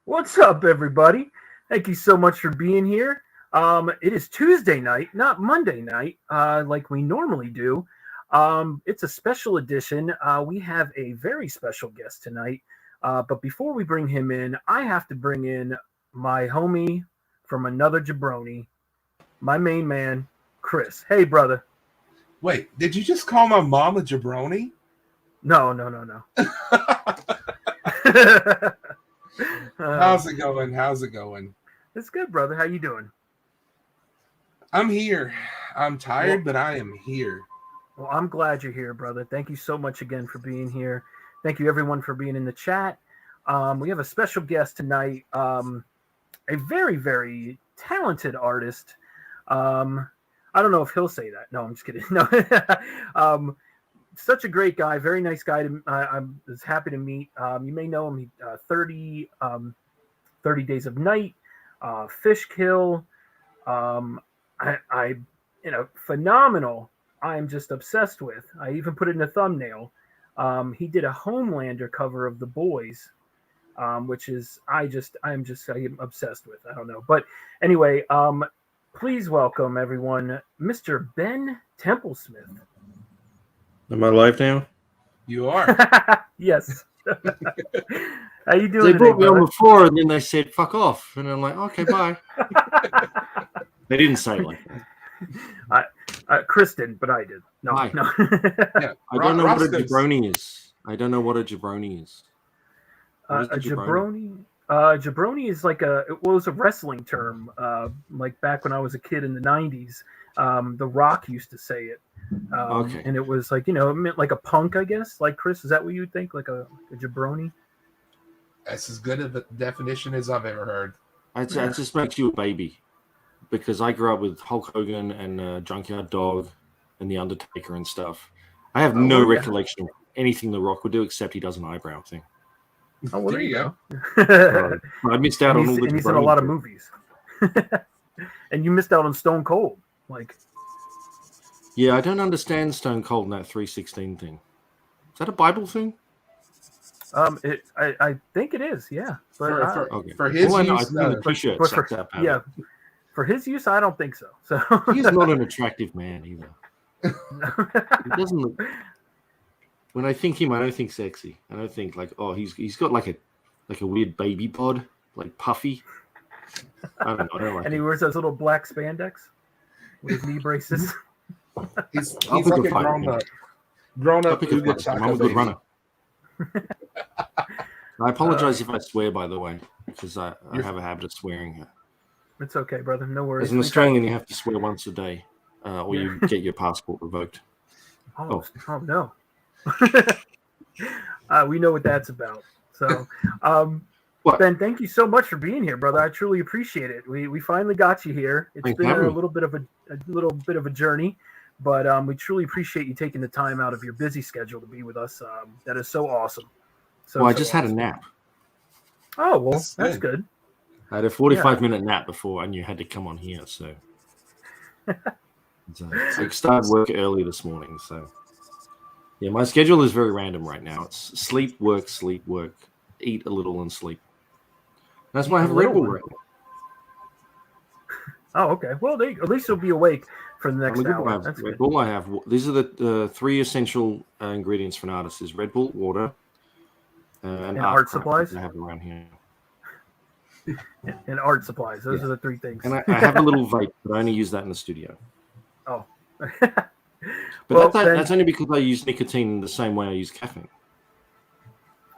What's up, everybody? Thank you so much for being here. It is Tuesday night, not Monday night, like we normally do. It's a special edition. We have a very special guest tonight. But before we bring him in, I have to bring in my homie from another jabroni, my main man, Chris. Hey, brother. Wait, did you just call my mom a jabroni? No. How's it going? It's good, brother. How you doing? I'm here. I'm tired, but I am here. Well, I'm glad you're here, brother. Thank you so much again for being here. Thank you, everyone, for being in the chat. We have a special guest tonight, a very, very talented artist. I don't know if he'll say that. No, I'm just kidding. No. Such a great guy, very nice guy. I was happy to meet. You may know him. 30 Days of Night, Fishkill. Phenomenal. I'm just obsessed with. I even put it in a thumbnail. He did a Homelander cover of The Boys, which is I'm obsessed with. I don't know, but anyway, please welcome everyone, Mr. Ben Templesmith. Am I live now? You are. Yes. How you doing? They today, brought me brother? on before, and then they said "fuck off," and I'm like, "Okay, bye." They didn't say it like that. Chris didn't, but I did. No, Hi. no. Yeah. I don't know what a Roscoe's- jabroni is. What is A the jabroni. Jabroni is like it was a wrestling term. Like back when I was a kid in the '90s, The Rock used to say it. Okay. And it was like, it meant like a punk, I guess. Like, Chris, is that what you would think? Like a jabroni? That's as good of a definition as I've ever heard. It just makes you a baby, because I grew up with Hulk Hogan and Junkyard Dog and The Undertaker and stuff. I have no recollection of anything The Rock would do except he does an eyebrow thing. Oh, well, There you go. So, I missed out on all the. And he's in a jabroni lot of shit. movies. And you missed out on Stone Cold. Like, Yeah, I don't understand Stone Cold and that 316 thing. Is that a Bible thing? I think it is, yeah. But Okay. For his All I know, use, I think the t-shirt but sucks that yeah, for his use, I don't think so. So He's not an attractive man either. He doesn't look. When I think him, I don't think sexy. I don't think like, oh, he's got like a weird baby bod, like puffy. I don't know. I don't like and he it. wears those little black spandex with his knee braces. he's I'll pick like a a fight grown with up. him. Grown I'll up pick a Uga fight with him. Chaka I'm a good baby. runner. I apologize if I swear, by the way, because I have a habit of swearing. It's okay, brother. No worries. As an Australian, you have to swear once a day, or you get your passport revoked. Oh no. We know what that's about. So, What? Ben, thank you so much for being here, brother. I truly appreciate it. We finally got you here. It's Thanks been for having a me. little bit of a journey, but we truly appreciate you taking the time out of your busy schedule to be with us. That is so awesome. So, Well, I so just had a awesome. nap. Oh well, That's that's good. good. I had a 45-minute nap before I knew I had to come on here, so I started work early this morning. So yeah, my schedule is very random right now. It's sleep, work, eat a little, and sleep. That's why I have a Red Bull right now. Oh, okay. Well, at least you'll be awake for the next I'm a good hour. one. That's Red good. Bull. I have. These are the three essential ingredients for an artist: is Red Bull, water, and art crap supplies? that I have around here. And art supplies. Those are the three things. And I have a little vape, but I only use that in the studio. Oh. But Well, that's only because I use nicotine the same way I use caffeine.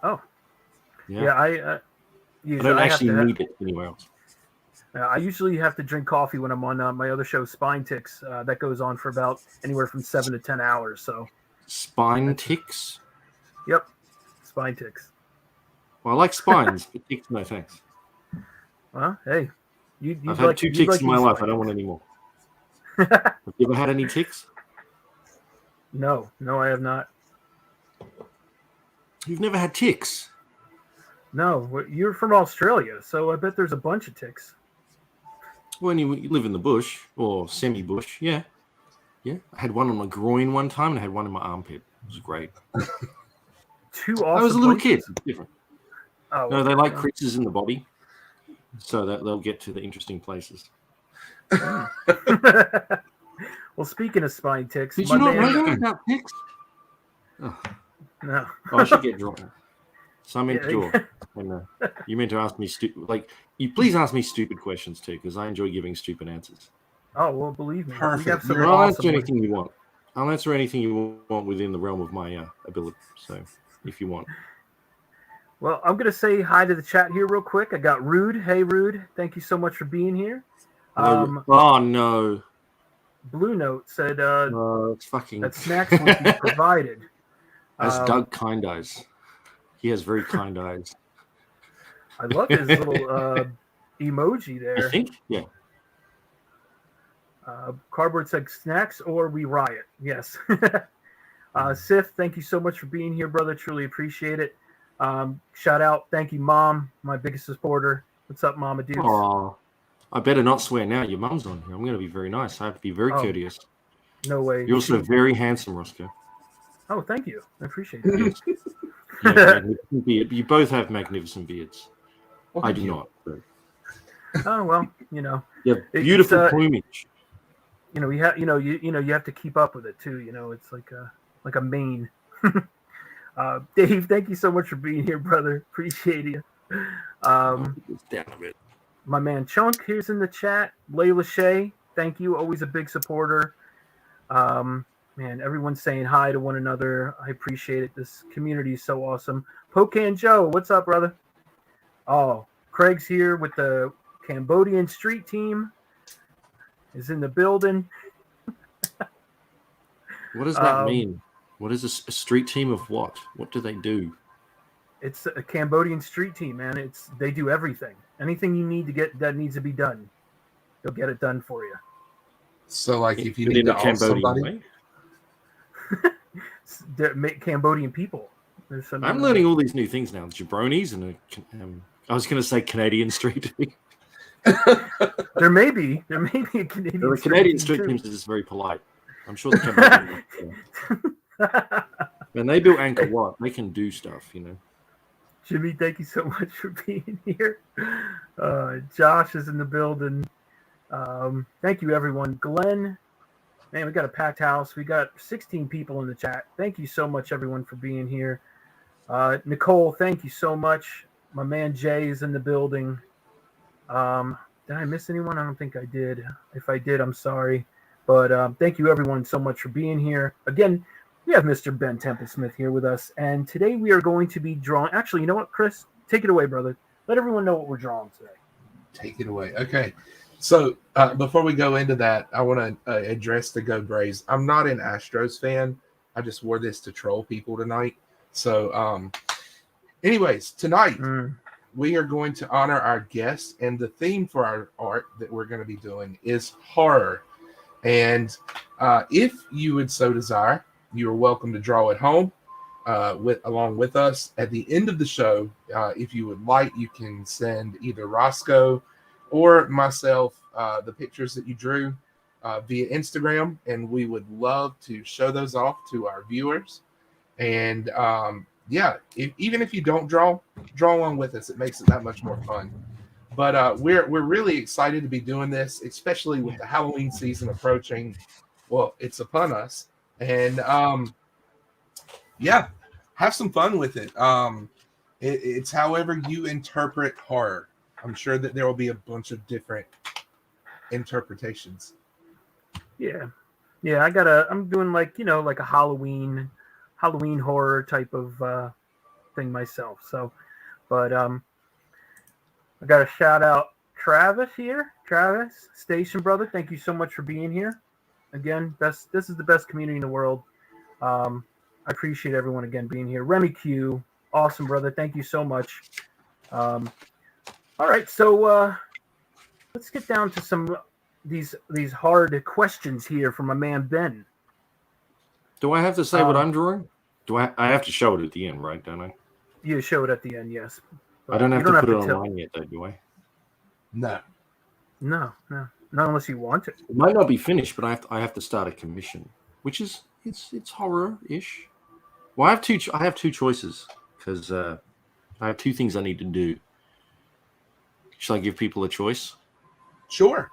Oh. Yeah. Yeah, I usually don't I have actually to need it anywhere else. I usually have to drink coffee when I'm on my other show, Spine Ticks. That goes on for about anywhere from 7 to 10 hours. So, Spine ticks? yep, Spine Ticks. Well, I like spines, but ticks, no thanks. Well, hey, I've had two ticks in my life. I don't want any more. Have you ever had any ticks? No, I have not. You've never had ticks? No, you're from Australia, so I bet there's a bunch of ticks. When you live in the bush, or semi-bush, yeah. Yeah, I had one on my groin one time, and I had one in my armpit. It was great. Two awesome I was a little places. kid. Different. Oh, No, they like creases in the body. so that they'll get to the interesting places. Well, speaking of spine ticks, Did my you not man, know that about ticks? Oh, no. I should get drawn. So I meant to Yeah, draw. And you meant to ask me you please ask me stupid questions too, because I enjoy giving stupid answers. Oh well, believe me, we have Perfect. some I'll awesome answer ones. anything you want. I'll answer anything you want within the realm of my ability. So if you want. Well, I'm gonna say hi to the chat here real quick. I got Rude. Hey, Rude. Thank you so much for being here. Hello. Oh no. Blue Note said It's fucking. that snacks would be provided. That's Doug Kind Eyes. He has very kind eyes. I love his little emoji there. I think, yeah. Cardboard said snacks or we riot. Yes. Sif, thank you so much for being here, brother. Truly appreciate it. Shout out. Thank you, Mom, my biggest supporter. What's up, Mama Dukes? Oh, I better not swear now. Your mum's on here. I'm going to be very nice. I have to be very courteous. No way. You're also very handsome, Roscoe. Oh, thank you. I appreciate it. Yes. Yeah, beard. You both have magnificent beards. Well, I do not. But... Oh well, you know. You have beautiful plumage. You know, you have to keep up with it too. You know, it's like a mane. Dave, thank you so much for being here, brother. Appreciate you. Down a bit. My man Chunk here's in the chat. Layla Shea, thank you. Always a big supporter. Man, everyone's saying hi to one another. I appreciate it. This community is so awesome. Pocan Joe, what's up, brother? Oh, Craig's here with the Cambodian street team. Is in the building. What does that mean? What is a street team of what? What do they do? It's a Cambodian street team, man. They do everything. Anything you need to get that needs to be done, they'll get it done for you. So, like, if you need to off somebody, they're Cambodian people. I'm learning all these new things now. Jabronis and I was going to say Canadian street team. There may be a Canadian. The Canadian street teams is very polite. I'm sure the Cambodian. And they built Angkor Wat. They can do stuff, you know. Jimmy, thank you so much for being here. Josh is in the building. Thank you, everyone. Glenn, man, we got a packed house. We got 16 people in the chat. Thank you so much, everyone, for being here. Nicole, thank you so much. My man Jay is in the building. Did I miss anyone? I don't think I did. If I did, I'm sorry. But thank you, everyone, so much for being here. Again, we have Mr. Ben Templesmith here with us. And today we are going to be drawing. Actually, you know what, Chris? Take it away, brother. Let everyone know what we're drawing today. Take it away. Okay. So before we go into that, I want to address the Go Braves. I'm not an Astros fan. I just wore this to troll people tonight. So anyways, tonight we are going to honor our guests, and the theme for our art that we're going to be doing is horror. And if you would so desire, you are welcome to draw at home along with us. At the end of the show, if you would like, you can send either Roscoe or myself the pictures that you drew via Instagram, and we would love to show those off to our viewers. And even if you don't draw along with us. It makes it that much more fun. But we're really excited to be doing this, especially with the Halloween season approaching. Well, it's upon us, and have some fun with it. It's however you interpret horror. I'm sure that there will be a bunch of different interpretations. Yeah. I'm doing like a Halloween horror type of thing myself. So, but I got to shout out Travis here. Travis, Station brother, thank you so much for being here. Again, this is the best community in the world. I appreciate everyone again being here. Remy Q, awesome brother, thank you so much. All right, so let's get down to some these hard questions here from my man Ben. Do I have to say what I'm drawing? I have to show it at the end, right? Don't I? You show it at the end, yes. I don't have to put it online yet, though, do I? No, not unless you want it. It might not be finished, but I have to start a commission, which is it's horror-ish. Well, I have two choices because I have two things I need to do. Shall I give people a choice? Sure.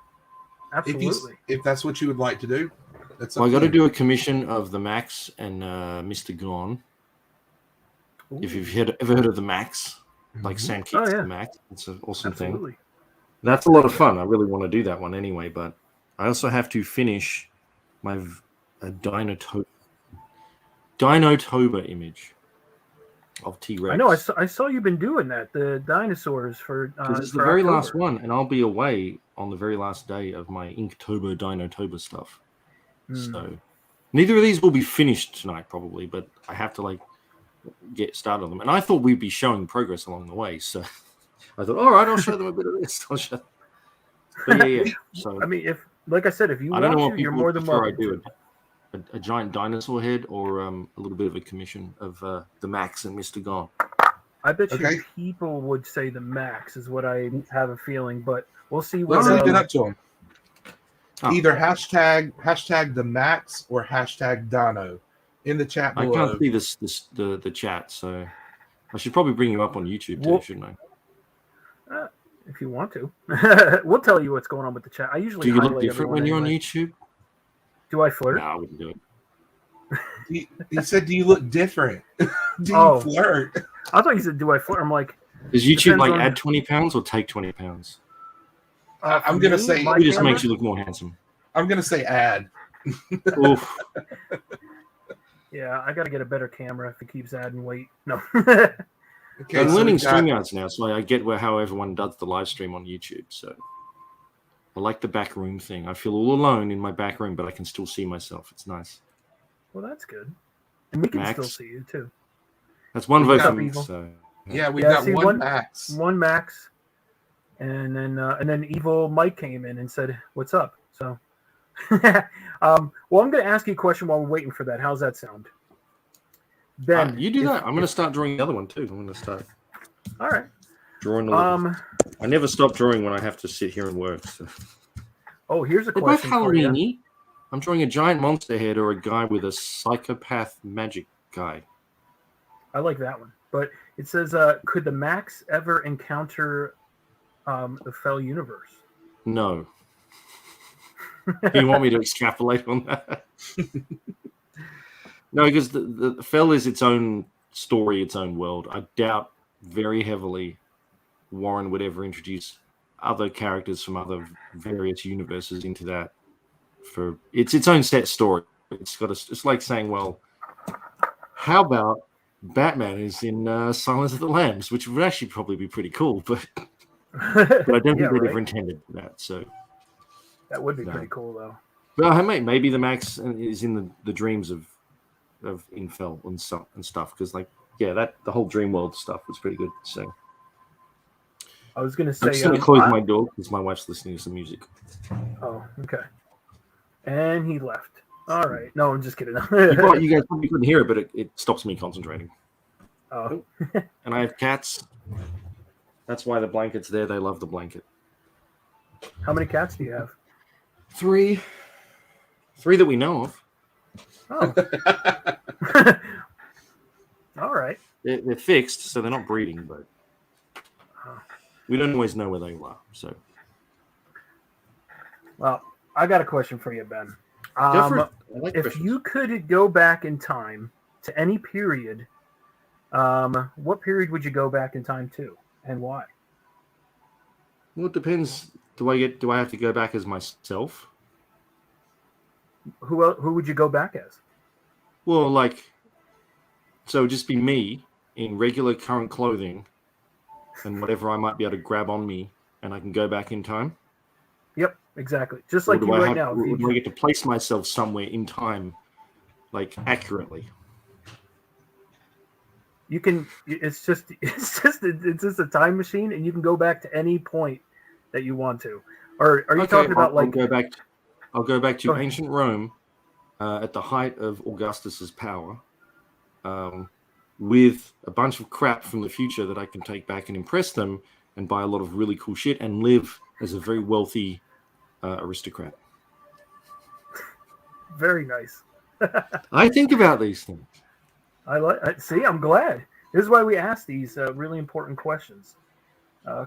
Absolutely. If that's what you would like to do, that's. Well, I got to do a commission of the Max and Mr. Gone. Ooh. If you've ever heard of the Max, like Sam Kicks yeah. the Max, it's an awesome Absolutely. thing. That's a lot of fun. I really want to do that one anyway, but I also have to finish my Dinotober image of T-Rex. I know. I saw you've been doing that. The dinosaurs for. Because it's the for very October. last one, and I'll be away on the very last day of my Inktober, Dinotober stuff. So neither of these will be finished tonight, probably, but I have to get started on them. And I thought we'd be showing progress along the way, so I thought, all right, I'll show them a bit of this. But yeah. So I mean, if you I don't know want what to, you're people more than prefer I welcome. do a giant dinosaur head or a little bit of a commission of the Max and Mr. Gone. I bet Okay. you people would say the Max is what I have a feeling, but we'll see Let's what. leave it up to them. Oh. Either hashtag the Max or hashtag Dino in the chat below. I can't see the chat, so I should probably bring you up on YouTube too, shouldn't I? If you want to, we'll tell you what's going on with the chat. I usually do you look highlight different when everyone you're anyway. on YouTube? Do I flirt? No, I wouldn't do it. He said, "Do you look different? Do you Oh. flirt?" I thought you said, "Do I flirt?" I'm like, Does YouTube Depends on- add 20 pounds or take 20 pounds? I'm gonna say- my It just camera? makes you look more handsome. I'm gonna say add. Oof. Yeah, I got to get a better camera if it keeps adding weight. No. Okay, I'm so learning we've got- StreamYards now, so I get how everyone does the live stream on YouTube. So I like the back room thing. I feel all alone in my back room, but I can still see myself. It's nice. Well, that's good. And we can Max? still see you too. That's one We've vote got for me. Evil. So Yeah, we've Yeah, got see, one Max. One Max, and then Evil Mike came in and said, "What's up?" So, well, I'm going to ask you a question while we're waiting for that. How's that sound, Ben? you do that. I'm going to start drawing the other one too. I'm going to start All right. drawing. I never stop drawing when I have to sit here and work. So. Oh, here's a They're both question for you. Halloween-y. I'm drawing a giant monster head or a guy with a psychopath magic guy. I like that one. But it says, could the Max ever encounter the Fell universe? No. Do you want me to extrapolate on that? No, because the Fell is its own story, its own world. I doubt very heavily Warren would ever introduce other characters from other various universes into that. For it's its own set story. It's like saying, well, how about Batman is in Silence of the Lambs, which would actually probably be pretty cool, but I don't think they'd ever intended that. So that would be pretty cool, though. Well, maybe the Max is in the dreams of Infel and stuff, because the whole dream world stuff was pretty good. So I was going to say, I'm just going to close my door because my wife's listening to some music. Oh, okay. And he left. All right. No, I'm just kidding. You guys probably couldn't hear it, but it stops me concentrating. Oh. And I have cats. That's why the blanket's there. They love the blanket. How many cats do you have? 3 that we know of. Oh. All right. They're fixed, so they're not breeding, but we don't always know where they are. So, well, I got a question for you, Ben. If you could go back in time to any period, what period would you go back in time to, and why? Well, it depends. Do I have to go back as myself? Who would you go back as? Well, so just be me in regular current clothing and whatever I might be able to grab on me, and I can go back in time. Yep, exactly. Just like you right now. Do I get to place myself somewhere in time, accurately? You can. It's just a time machine, and you can go back to any point that you want to. Or are you talking about I'll go back to ancient Rome at the height of Augustus's power, with a bunch of crap from the future that I can take back and impress them, and buy a lot of really cool shit, and live as a very wealthy aristocrat. Very nice. I think about these things. See, I'm glad. This is why we ask these really important questions.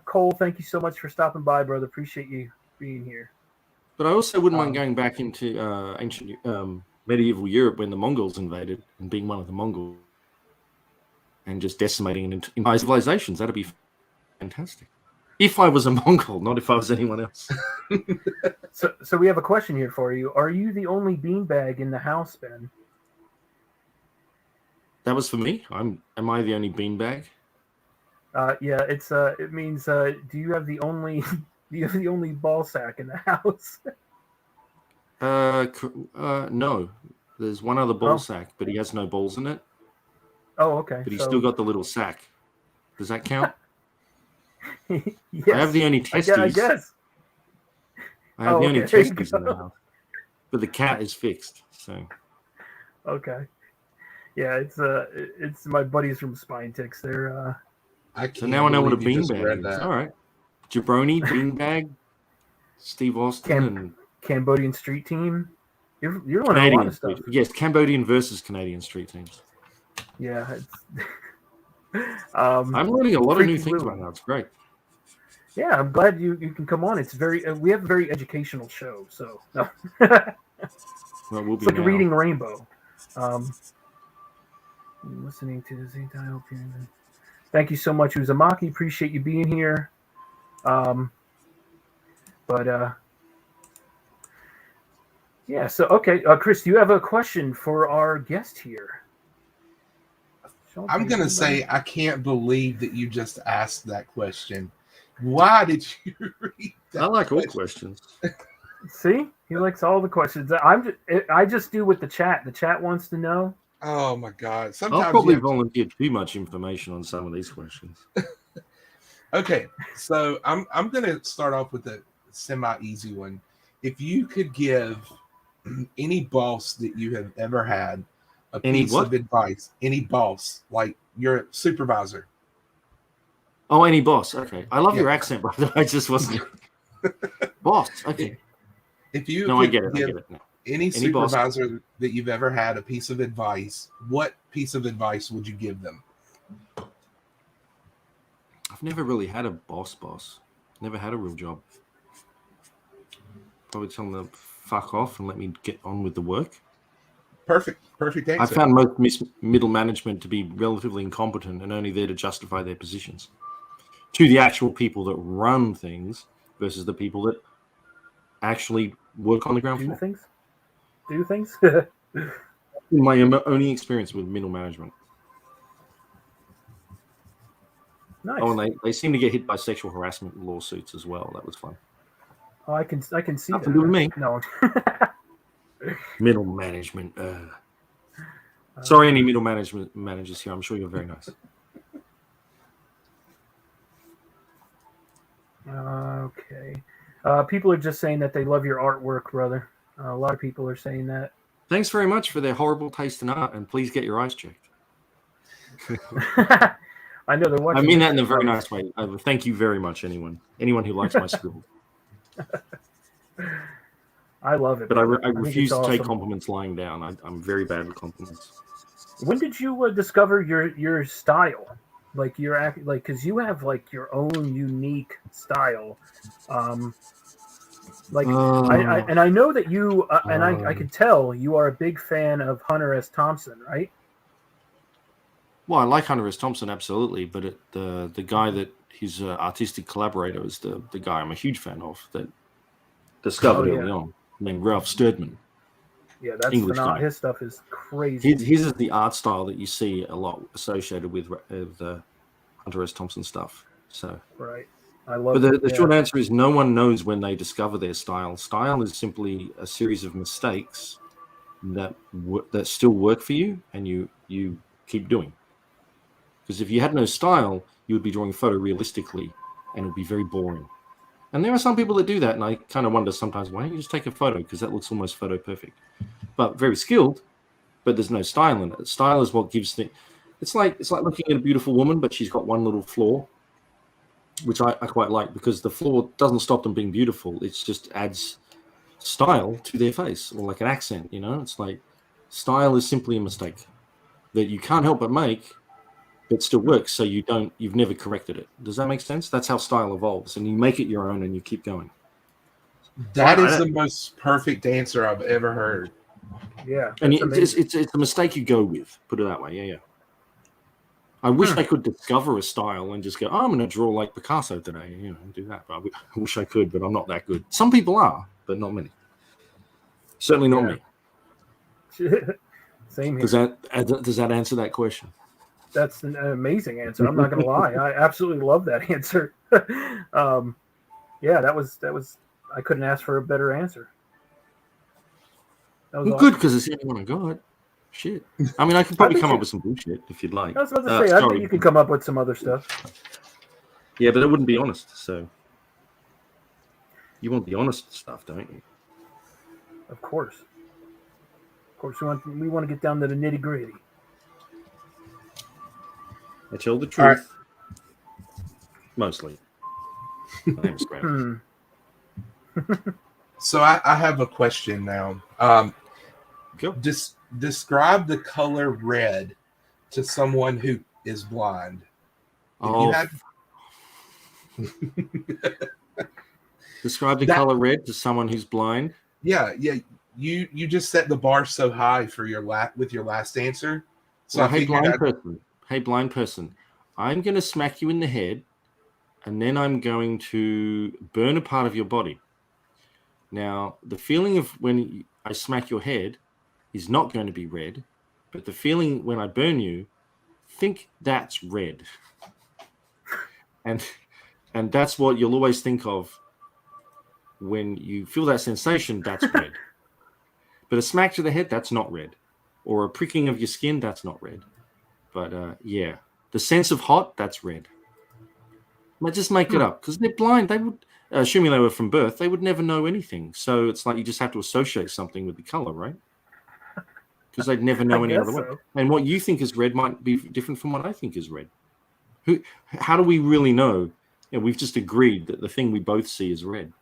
Cole, thank you so much for stopping by, brother. Appreciate you being here. But I also wouldn't mind going back into ancient medieval Europe when the Mongols invaded and being one of the Mongols and just decimating entire civilizations. That'd be fantastic. If I was a Mongol, not if I was anyone else. So we have a question here for you. Are you the only beanbag in the house, Ben? That was for me. Am I the only beanbag? Yeah, it means do you have the only ball sack in the house? No. There's one other ball sack, but he has no balls in it. Oh, okay. But he's still got the little sack. Does that count? Yes. I have the only testes. I guess. I have the only testes in the house. But the cat is fixed, so. Okay. Yeah, it's my buddies from Spine Ticks. They're So now I know what a beanbag is. All right. Jabroni, beanbag, Steve Austin, and Cambodian Street Team. You're learning a lot Canadian of stuff. Yes, Cambodian versus Canadian street teams. Yeah. I'm learning a lot of new things right now. It's great. Yeah, I'm glad you can come on. It's we have a very educational show, so no. Well, we'll It's be like now. reading Rainbow. Listening to the Zentai. Thank you so much, Uzumaki. Appreciate you being here. Yeah. So okay, Chris, do you have a question for our guest here? I'm gonna say I can't believe that you just asked that question. Why did you read that? I like all questions. See, he likes all the questions. I just do what the chat wants to know. Oh my God! Sometimes I'll probably volunteer too much information on some of these questions. Okay, so I'm gonna start off with a semi-easy one. If you could give any boss that you have ever had a piece of advice, any boss, like your supervisor. Oh, any boss. Okay, I love your accent, brother. I just wasn't boss. Okay. If you I get it. I get it. No. Any supervisor boss that you've ever had a piece of advice, what piece of advice would you give them? I've never really had a boss. Never had a real job. Probably tell them to fuck off and let me get on with the work. Perfect answer. I found most middle management to be relatively incompetent and only there to justify their positions to the actual people that run things versus the people that actually work on the ground floor. Do things. My only experience with middle management. Nice. Oh, and they seem to get hit by sexual harassment lawsuits as well. That was fun. Oh, I can see Nothing that. to do with me. No. Middle management. Sorry, any middle management managers here. I'm sure you're very nice. Okay. People are just saying that they love your artwork, brother. A lot of people are saying that. Thanks very much for their horrible taste in art, and please get your eyes checked. I know they're watching. I mean that in a very nice way. Thank you very much, anyone who likes my scribble. I love it. But I refuse to take compliments lying down. I'm very bad with compliments. When did you discover your style? Like because you have like your own unique style. I know that you I can tell you are a big fan of Hunter S. Thompson, right? Well, I like Hunter S. Thompson absolutely, but the guy that his artistic collaborator is the guy I'm a huge fan of that discovered early on, named Ralph Sturdman. Yeah, that's English phenomenal. guy. His stuff is crazy. His is the art style that you see a lot associated with the Hunter S. Thompson stuff. So right, I love. But the short answer is no one knows when they discover their style. Style is simply a series of mistakes that still work for you, and you keep doing. Because if you had no style, you would be drawing photorealistically, and it would be very boring. And there are some people that do that, and I kind of wonder sometimes, why don't you just take a photo? Because that looks almost photo perfect. But very skilled, but there's no style in it. Style is what gives the... It's like looking at a beautiful woman, but she's got one little flaw, which I quite like, because the flaw doesn't stop them being beautiful. It just adds style to their face, or like an accent, It's like style is simply a mistake that you can't help but make, but still works. So you've never corrected it. Does that make sense? That's how style evolves, and you make it your own, and you keep going. That is the most perfect answer I've ever heard. Yeah, and it's a mistake you go with. Put it that way. Yeah. I wish I could discover a style and just go, I'm going to draw like Picasso today, do that. But I wish I could, but I'm not that good. Some people are, but not many. Certainly not me. Same here. Does that answer that question? That's an amazing answer. I'm not going to lie. I absolutely love that answer. Yeah, that was. I couldn't ask for a better answer. That was awesome. Good, because it's the only one I got. Shit. I mean, I could probably come up with some bullshit if you'd like. I was about to say, I think you can come up with some other stuff. Yeah, but it wouldn't be honest. So you want the honest stuff, don't you? Of course. We want to get down to the nitty gritty. I tell the truth. Right. Mostly. My name's Graham. So I have a question now. Go. Describe the color red to someone who is blind. Describe the color red to someone who's blind. Yeah. You just set the bar so high for with your last answer. So hey, blind person, I'm going to smack you in the head, and then I'm going to burn a part of your body. Now, the feeling of when I smack your head is not going to be red, but the feeling when I burn you, think that's red. And that's what you'll always think of when you feel that sensation, that's red. But a smack to the head, that's not red. Or a pricking of your skin, that's not red. But yeah, the sense of hot, that's red. But just make it up, because they're blind. They would, assuming they were from birth, they would never know anything. So it's like you just have to associate something with the color, right? Because they'd never know any other way. And what you think is red might be different from what I think is red. How do we really know? We've just agreed that the thing we both see is red.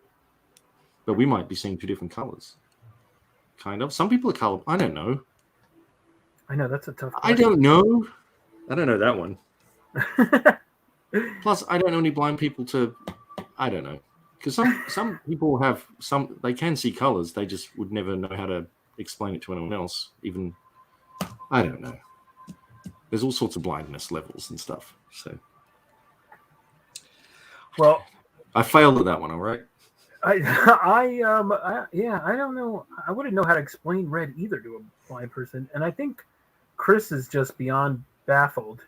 But we might be seeing two different colors. Kind of. Some people are color. I don't know. I know, that's a tough question. I don't know. I don't know that one. Plus, I don't know any blind people I don't know. Because some people they can see colors. They just would never know how to explain it to anyone else. Even, I don't know. There's all sorts of blindness levels and stuff. So, well, I failed at that one. All right. I don't know. I wouldn't know how to explain red either to a blind person, and I think Chris is just beyond baffled.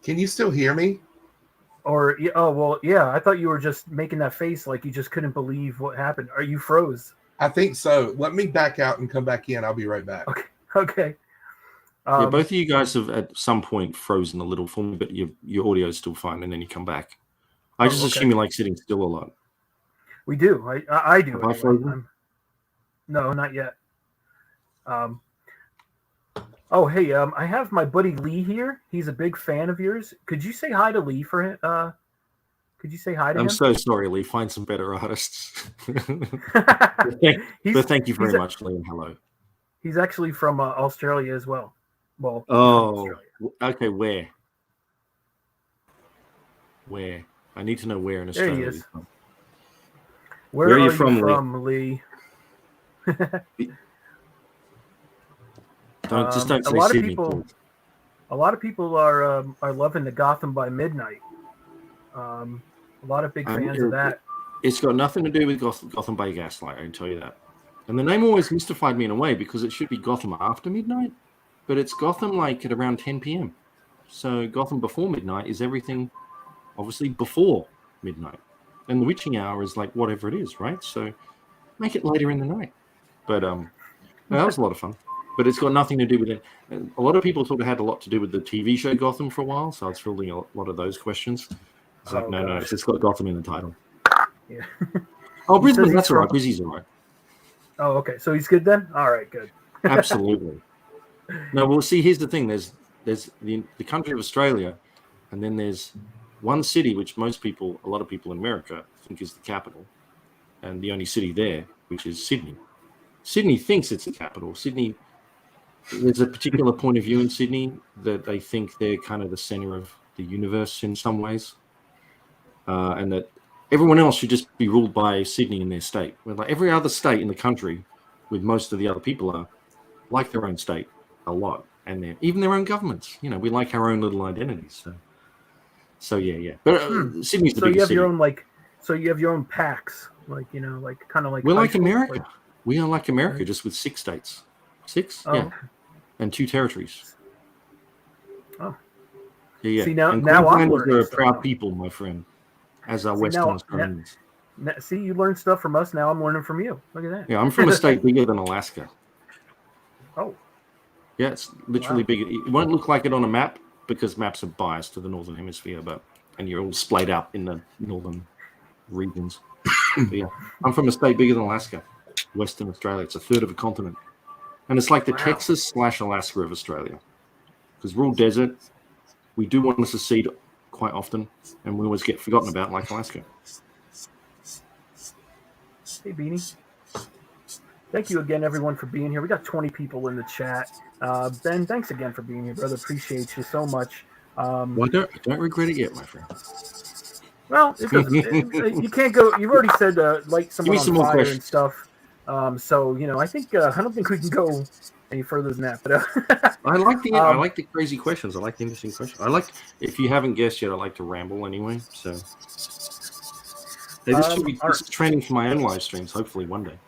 Can you still hear me? I thought you were just making that face like you just couldn't believe what happened. Are you froze? I think so. Let me back out and come back in. I'll be right back. Okay. Both of you guys have at some point frozen a little for me, but your audio is still fine, and then you come back. I just assume you like sitting still a lot. We do. I do. Have I frozen? No, not yet. Oh, hey, I have my buddy Lee here. He's a big fan of yours. Could you say hi to Lee for him? Could you say hi to him? I'm so sorry, Lee. Find some better artists. Thank you very much, Lee, and hello. He's actually from Australia as well. Well, okay. Where? I need to know where in Australia. There he is. Where are you from, Lee? Don't say Sydney. A lot of people are loving the Gotham by Midnight. A lot of big fans of that. It's got nothing to do with Gotham by Gaslight, I can tell you that. And the name always mystified me in a way because it should be Gotham after midnight, but it's Gotham like at around 10 p.m. So Gotham before midnight is everything, obviously, before midnight. And the witching hour is like whatever it is, right? So make it later in the night. But that was a lot of fun. But it's got nothing to do with it. And a lot of people thought it had a lot to do with the TV show Gotham for a while, so I was fielding a lot of those questions. It's like, no, it's just got Gotham in the title. Yeah. Brisbane, that's all right. Brizzy's all right. Oh, okay. So he's good then? All right, good. Absolutely. No, well, see, here's the thing. There's the country of Australia, and then there's one city which a lot of people in America think is the capital, and the only city there, which is Sydney. Sydney thinks it's the capital. There's a particular point of view in Sydney that they think they're kind of the center of the universe in some ways, and that everyone else should just be ruled by Sydney and their state. Where like every other state in the country, with most of the other people are like their own state a lot, and even their own governments. You know, we like our own little identities. So yeah. But Sydney's the So you biggest have city. your own so you have your own packs, like like kind of like We're high like school, America. like- We are like America, just with 6 states. 6? Oh. Yeah. And 2 territories. Oh. Yeah. See, now and I'm Queenslanders learning are a stuff proud now. people, my friend, as are See, Western now- Australians. See, you learn stuff from us. Now I'm learning from you. Look at that. Yeah, I'm from a state bigger than Alaska. Oh. Yeah, it's literally Wow. bigger. It won't look like it on a map because maps are biased to the northern hemisphere, and you're all splayed out in the northern regions. But yeah, I'm from a state bigger than Alaska, Western Australia. It's a third of a continent, and it's like the Wow. Texas/Alaska of Australia, because we're all desert. We do want to secede quite often, and we always get forgotten about, like Alaska. Hey, Beanie. Thank you again, everyone, for being here. We got 20 people in the chat. Ben, thanks again for being here, brother. Appreciate you so much. Well, I don't regret it yet, my friend. Well, it doesn't. You can't go. You've already said light someone some on more fire and questions. stuff. So I think I don't think we can go any further than that. But I like the crazy questions. I like the interesting questions. If you haven't guessed yet, I like to ramble anyway. So hey, this is training for my own live streams. Hopefully one day.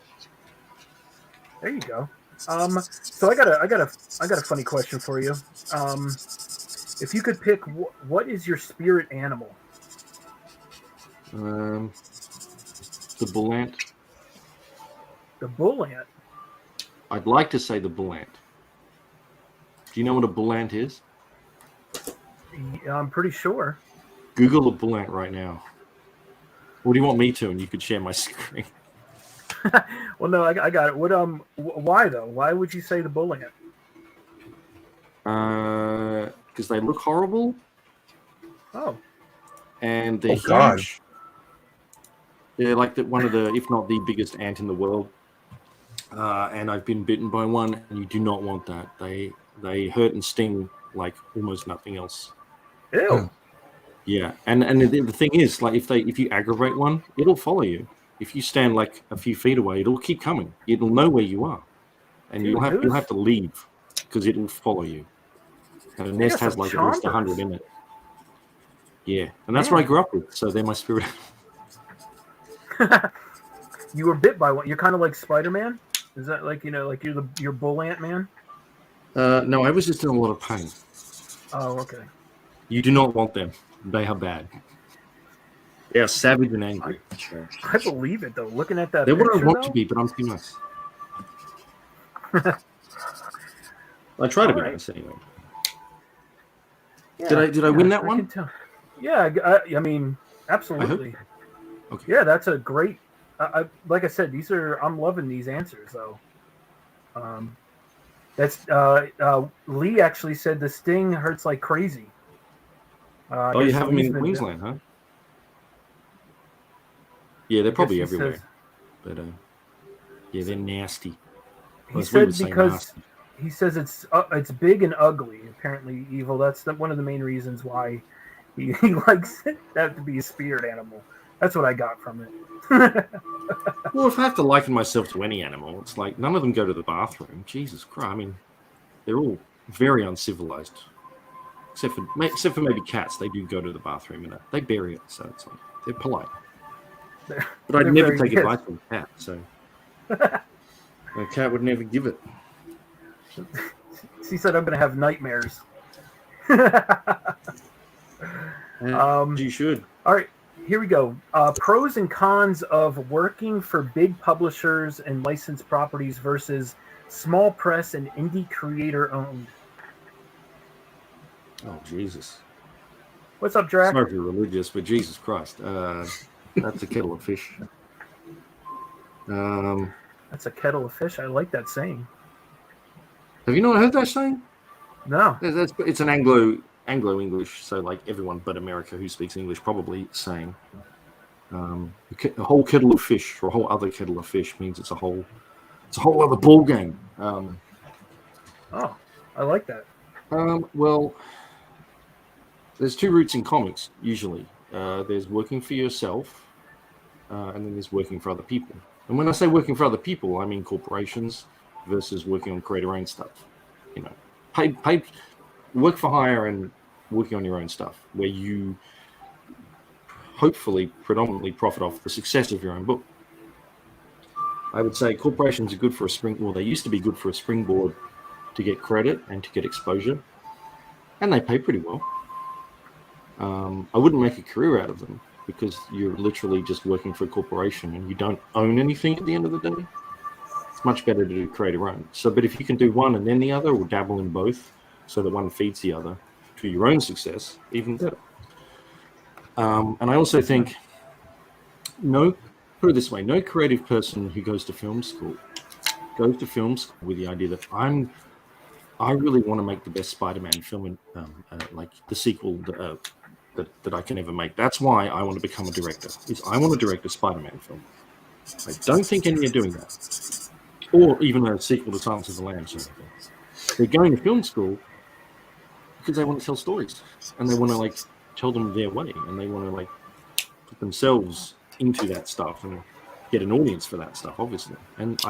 There you go. So I got a funny question for you. If you could pick, what is your spirit animal? The bull ant. The bull ant. I'd like to say the bull ant. Do you know what a bull ant is? I'm pretty sure. Google a bull ant right now. Or do you want me to? And you could share my screen. Well, no, I got it. What why though? Why would you say the bull ant? Because they look horrible. Oh. And they're huge. God. They're like one of the, if not the biggest ant in the world. And I've been bitten by one, and you do not want that. They hurt and sting like almost nothing else. Ew. Yeah, and the thing is, like if you aggravate one, it'll follow you. If you stand like a few feet away, it'll keep coming. It'll know where you are, and you'll have to leave because it'll follow you. And the nest has like at least 100 in it. Yeah, and that's what I grew up with. So they're my spirit. You were bit by one. You're kind of like Spider-Man. Is that like like you're bull ant man? No, I was just in a lot of pain. Oh, okay. You do not want them. They are bad. They are savage and angry. I believe it though. Looking at that, They're what I picture, want though, to be, but I'm too nice. I try to be nice anyway. Yeah, Did I win that one? can tell. Yeah, I mean, absolutely. Okay. Yeah, that's a great. Like I said, I'm loving these answers though. That's Lee actually said the sting hurts like crazy. You have them in Queensland, huh? Yeah, they're probably everywhere. But yeah, they're nasty. He said because he says it's big and ugly. Apparently evil. That's one of the main reasons why he likes that to be a spirit animal. That's what I got from it. Well, if I have to liken myself to any animal, it's like none of them go to the bathroom. Jesus Christ! I mean, they're all very uncivilized, except for maybe cats. They do go to the bathroom and they bury it, so it's like they're polite. But I'd never take advice from a cat, so a cat would never give it. She said, "I'm going to have nightmares." You should. All right, here we go. Pros and cons of working for big publishers and licensed properties versus small press and indie creator owned. Oh, Jesus. What's up, Drac? Sorry if you're religious, but Jesus Christ. That's a kettle of fish. That's a kettle of fish. I like that saying. Have you not heard that saying? No. It's an Anglo-English, so like everyone but America who speaks English probably saying a whole kettle of fish or a whole other kettle of fish means it's a whole other ball game. Oh, I like that. Well, there's two routes in comics usually. There's working for yourself, and then there's working for other people. And when I say working for other people, I mean corporations versus working on creator-owned stuff. You know, paid work for hire and working on your own stuff, where you hopefully predominantly profit off the success of your own book. I would say corporations are good for a springboard. They used to be good for a springboard to get credit and to get exposure, and they pay pretty well. I wouldn't make a career out of them because you're literally just working for a corporation and you don't own anything at the end of the day. It's much better to do creator own. So, but if you can do one and then the other, or dabble in both, so that one feeds the other to your own success, even better. And I also think, put it this way, no creative person who goes to film school with the idea that I really want to make the best Spider-Man film, like the sequel that I can ever make. That's why I want to become a director. I want to direct a Spider-Man film. I don't think any are doing that, or even a sequel to Silence of the Lambs. Or anything. They're going to film school because they want to tell stories and they want to like tell them their way, and they want to like put themselves into that stuff and get an audience for that stuff, obviously. And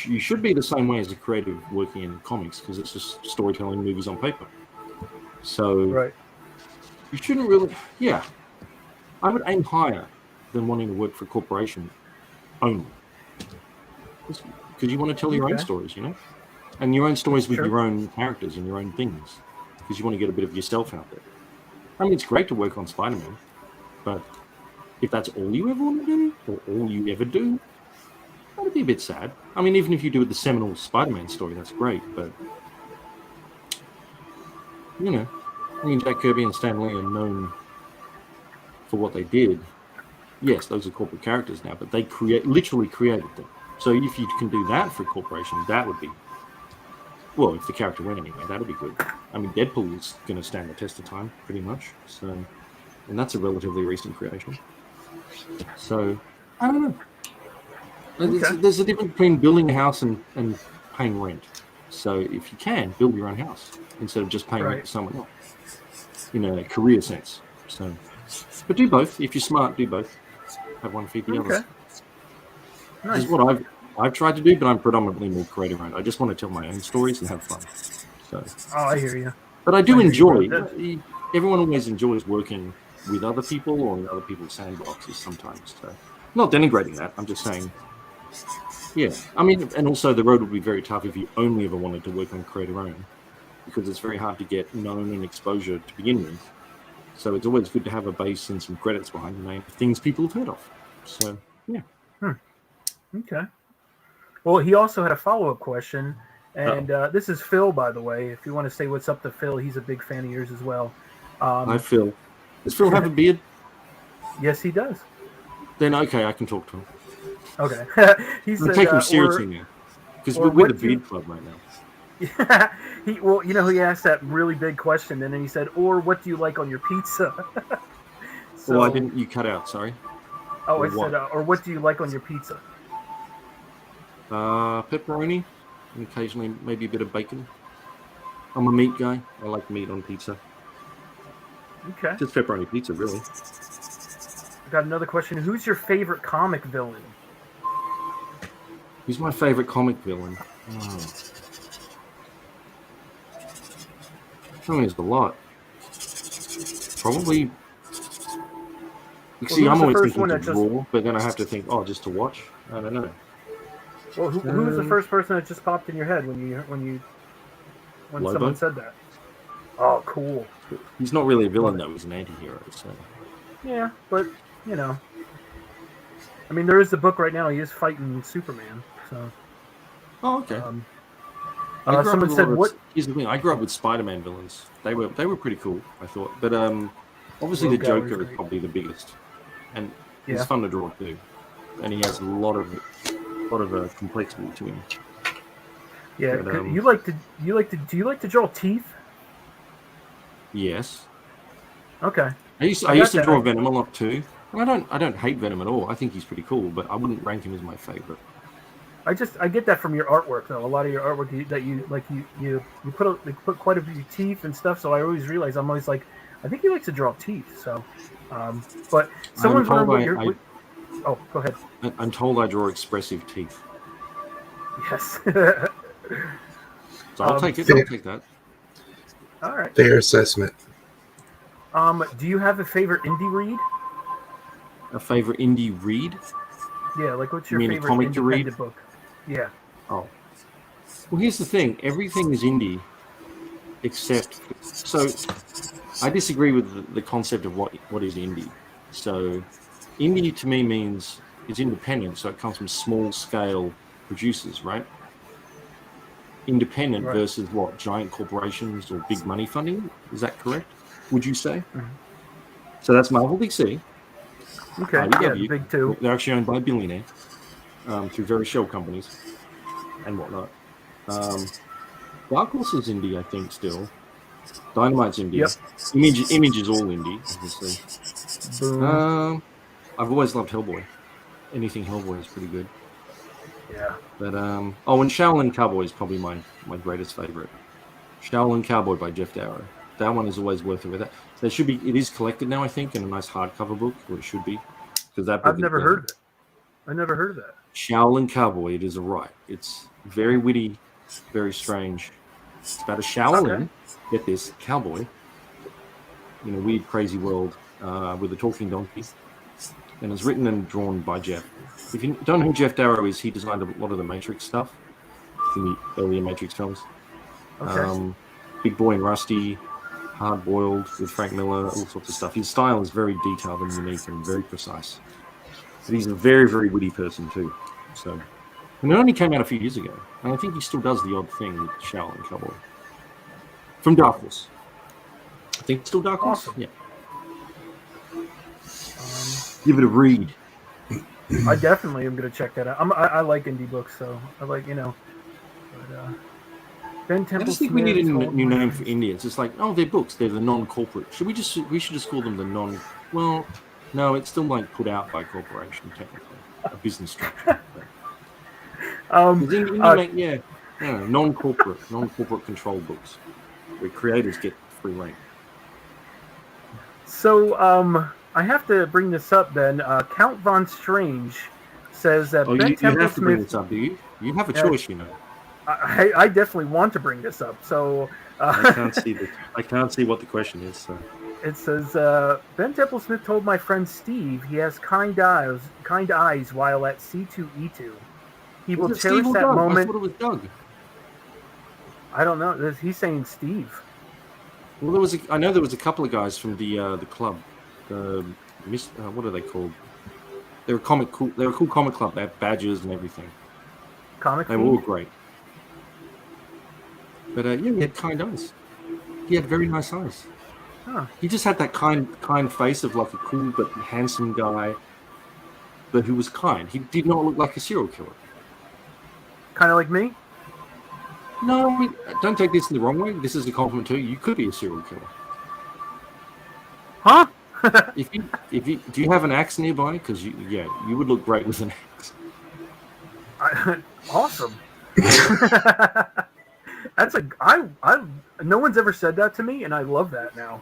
you should be the same way as a creative working in comics, because it's just storytelling movies on paper. So Right. you shouldn't really, I would aim higher than wanting to work for a corporation only. Because you want to tell your own stories, you know? And your own stories with your own characters and your own things. Because you want to get a bit of yourself out there. I mean, it's great to work on Spider-Man, but if that's all you ever want to do, or all you ever do, that would be a bit sad. I mean, even if you do the seminal Spider-Man story, that's great, but, you know, I mean, Jack Kirby and Stan Lee are known for what they did. Yes, those are corporate characters now, but they literally created them. So if you can do that for a corporation, that would be, well, if the character went anyway, that would be good. I mean, Deadpool is going to stand the test of time, pretty much. So, and that's a relatively recent creation. So, I don't know. There's a difference between building a house and paying rent. So if you can, build your own house instead of just paying rent to someone else, in a career sense. So, but do both. If you're smart, do both. Have one feed the other. Nice. This is what I've tried to do, but I'm predominantly more creative owned. I just want to tell my own stories and have fun. So. Oh, I hear you. But I do enjoy. Everyone always enjoys working with other people or in other people's sandboxes sometimes. So, not denigrating that. I'm just saying. Yeah, I mean, and also the road would be very tough if you only ever wanted to work on creator own, because it's very hard to get known and exposure to begin with. So it's always good to have a base and some credits behind the name, things people have heard of. So, yeah. Okay. Well, he also had a follow-up question, and this is Phil, by the way. If you want to say what's up to Phil, he's a big fan of yours as well. Hi, Phil. Does Phil have a beard? Yes, he does. Then, okay, I can talk to him. Okay. He said, take him seriously now, because we're with the Beard Club right now. He asked that really big question, and then he said, "Or what do you like on your pizza?" So, I didn't. You cut out. Sorry. Oh, I said, "Or what do you like on your pizza?" Pepperoni, and occasionally maybe a bit of bacon. I'm a meat guy. I like meat on pizza. Okay. Just pepperoni pizza, really. I got another question. Who's your favorite comic villain? Who's my favorite comic villain? Oh. I mean, there's a lot. Probably. See, I'm always thinking to draw, but then I have to think, just to watch. I don't know. Well, who was the first person that just popped in your head when someone said that? Oh, cool. He's not really a villain though; he's an anti-hero. So. Yeah, but you know, I mean, there is the book right now. He is fighting Superman. So. Oh, okay. Someone said, "What?" Here's the thing: I grew up with Spider-Man villains. They were pretty cool, I thought. But obviously, the Joker is probably the biggest, and he's fun to draw too. And he has a lot of complexity to him. Yeah, but, do you like to draw teeth? Yes. Okay. I used to draw Venom a lot too. I don't hate Venom at all. I think he's pretty cool, but I wouldn't rank him as my favorite. I get that from your artwork though. A lot of your artwork that you put quite a few teeth and stuff. So I always realize I'm always like, I think he likes to draw teeth. So, but someone's told wondering what oh, go ahead. I'm told I draw expressive teeth. Yes. So I'll take it. I'll take that. All right. Fair assessment. Do you have a favorite indie read? A favorite indie read? Yeah, like what's You your mean a favorite comic to read? independent book? Yeah. Oh. Well, here's the thing. Everything is indie, except... So, I disagree with the concept of what is indie. So, indie to me means it's independent, so it comes from small-scale producers, right? Independent Right. versus what? Giant corporations or big money funding? Is that correct? Would you say? Mhm. So that's Marvel DC. Okay. IDW. Yeah, the big two. They're actually owned by a billionaire through very shell companies and whatnot. Dark Horse is indie, I think, still. Dynamite's indie. Yep. Image is all indie, obviously. Boom. I've always loved Hellboy. Anything Hellboy is pretty good. Yeah. But and Shaolin Cowboy is probably my greatest favorite. Shaolin Cowboy by Jeff Darrow. That one is always worth it. It is collected now, I think, in a nice hardcover book, or it should be, because that book I've never heard of it. I never heard of that. Shaolin Cowboy. It is a right. It's very witty, very strange. It's about a Shaolin. Get this, cowboy in a weird, crazy world with a talking donkey, and it's written and drawn by Jeff. If you don't know who Jeff Darrow is, he designed a lot of the Matrix stuff in the earlier Matrix films. Okay. Big Boy and Rusty, Hard Boiled with Frank Miller, all sorts of stuff. His style is very detailed and unique and very precise. But he's a very, very witty person too. So, and it only came out a few years ago, and I think he still does the odd thing with Shaolin Cowboy from Dark Horse. I think it's still Dark Horse. Awesome. Yeah. Give it a read. I definitely am going to check that out. I like indie books, so I like, But, Ben Templesmith. I just think we need a new name for indie. It's just like, oh, they're books. They're the non-corporate. We should just call them the non. Well, no, it's still like put out by a corporation, technically, a business structure. Non-corporate controlled books where creators get free reign. So, I have to bring this up then. Count Von Strange says that Ben Templesmith... You have to bring this up, do you? You have a choice, I definitely want to bring this up. So I can't see what the question is. So. It says Ben Templesmith told my friend Steve he has kind eyes while at C2E2. He will cherish that moment. I thought it was Doug. I don't know. He's saying Steve. Well, I know there was a couple of guys from the club. What are they called? They're a cool comic club. They have badges and everything. They were all great. But he had kind eyes. He had very nice eyes. Huh. He just had that kind face of like a cool but handsome guy, but who was kind. He did not look like a serial killer. Kind of like me? No, I mean, don't take this in the wrong way. This is a compliment too. You could be a serial killer. Huh? Do you have an axe nearby? Because you would look great with an axe. Awesome. That's no one's ever said that to me, and I love that now.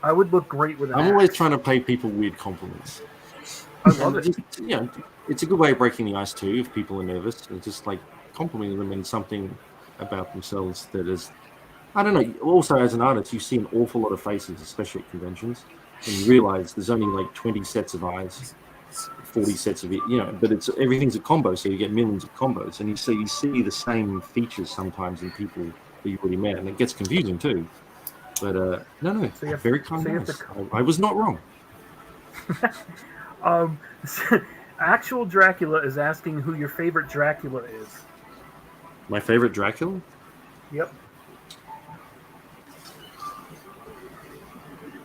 I would look great with an axe. I'm always trying to pay people weird compliments. I love it. It's a good way of breaking the ice too. If people are nervous, it's just like complimenting them in something about themselves that is, I don't know. Also, as an artist, you see an awful lot of faces, especially at conventions, and you realize there's only like 20 sets of eyes, 40 sets of it, but everything's a combo, so you get millions of combos, and you see the same features sometimes in people that you've already met, and it gets confusing too. But no, so very kind eyes. I was not wrong. Actual Dracula is asking who your favorite Dracula is. My favorite Dracula? Yep.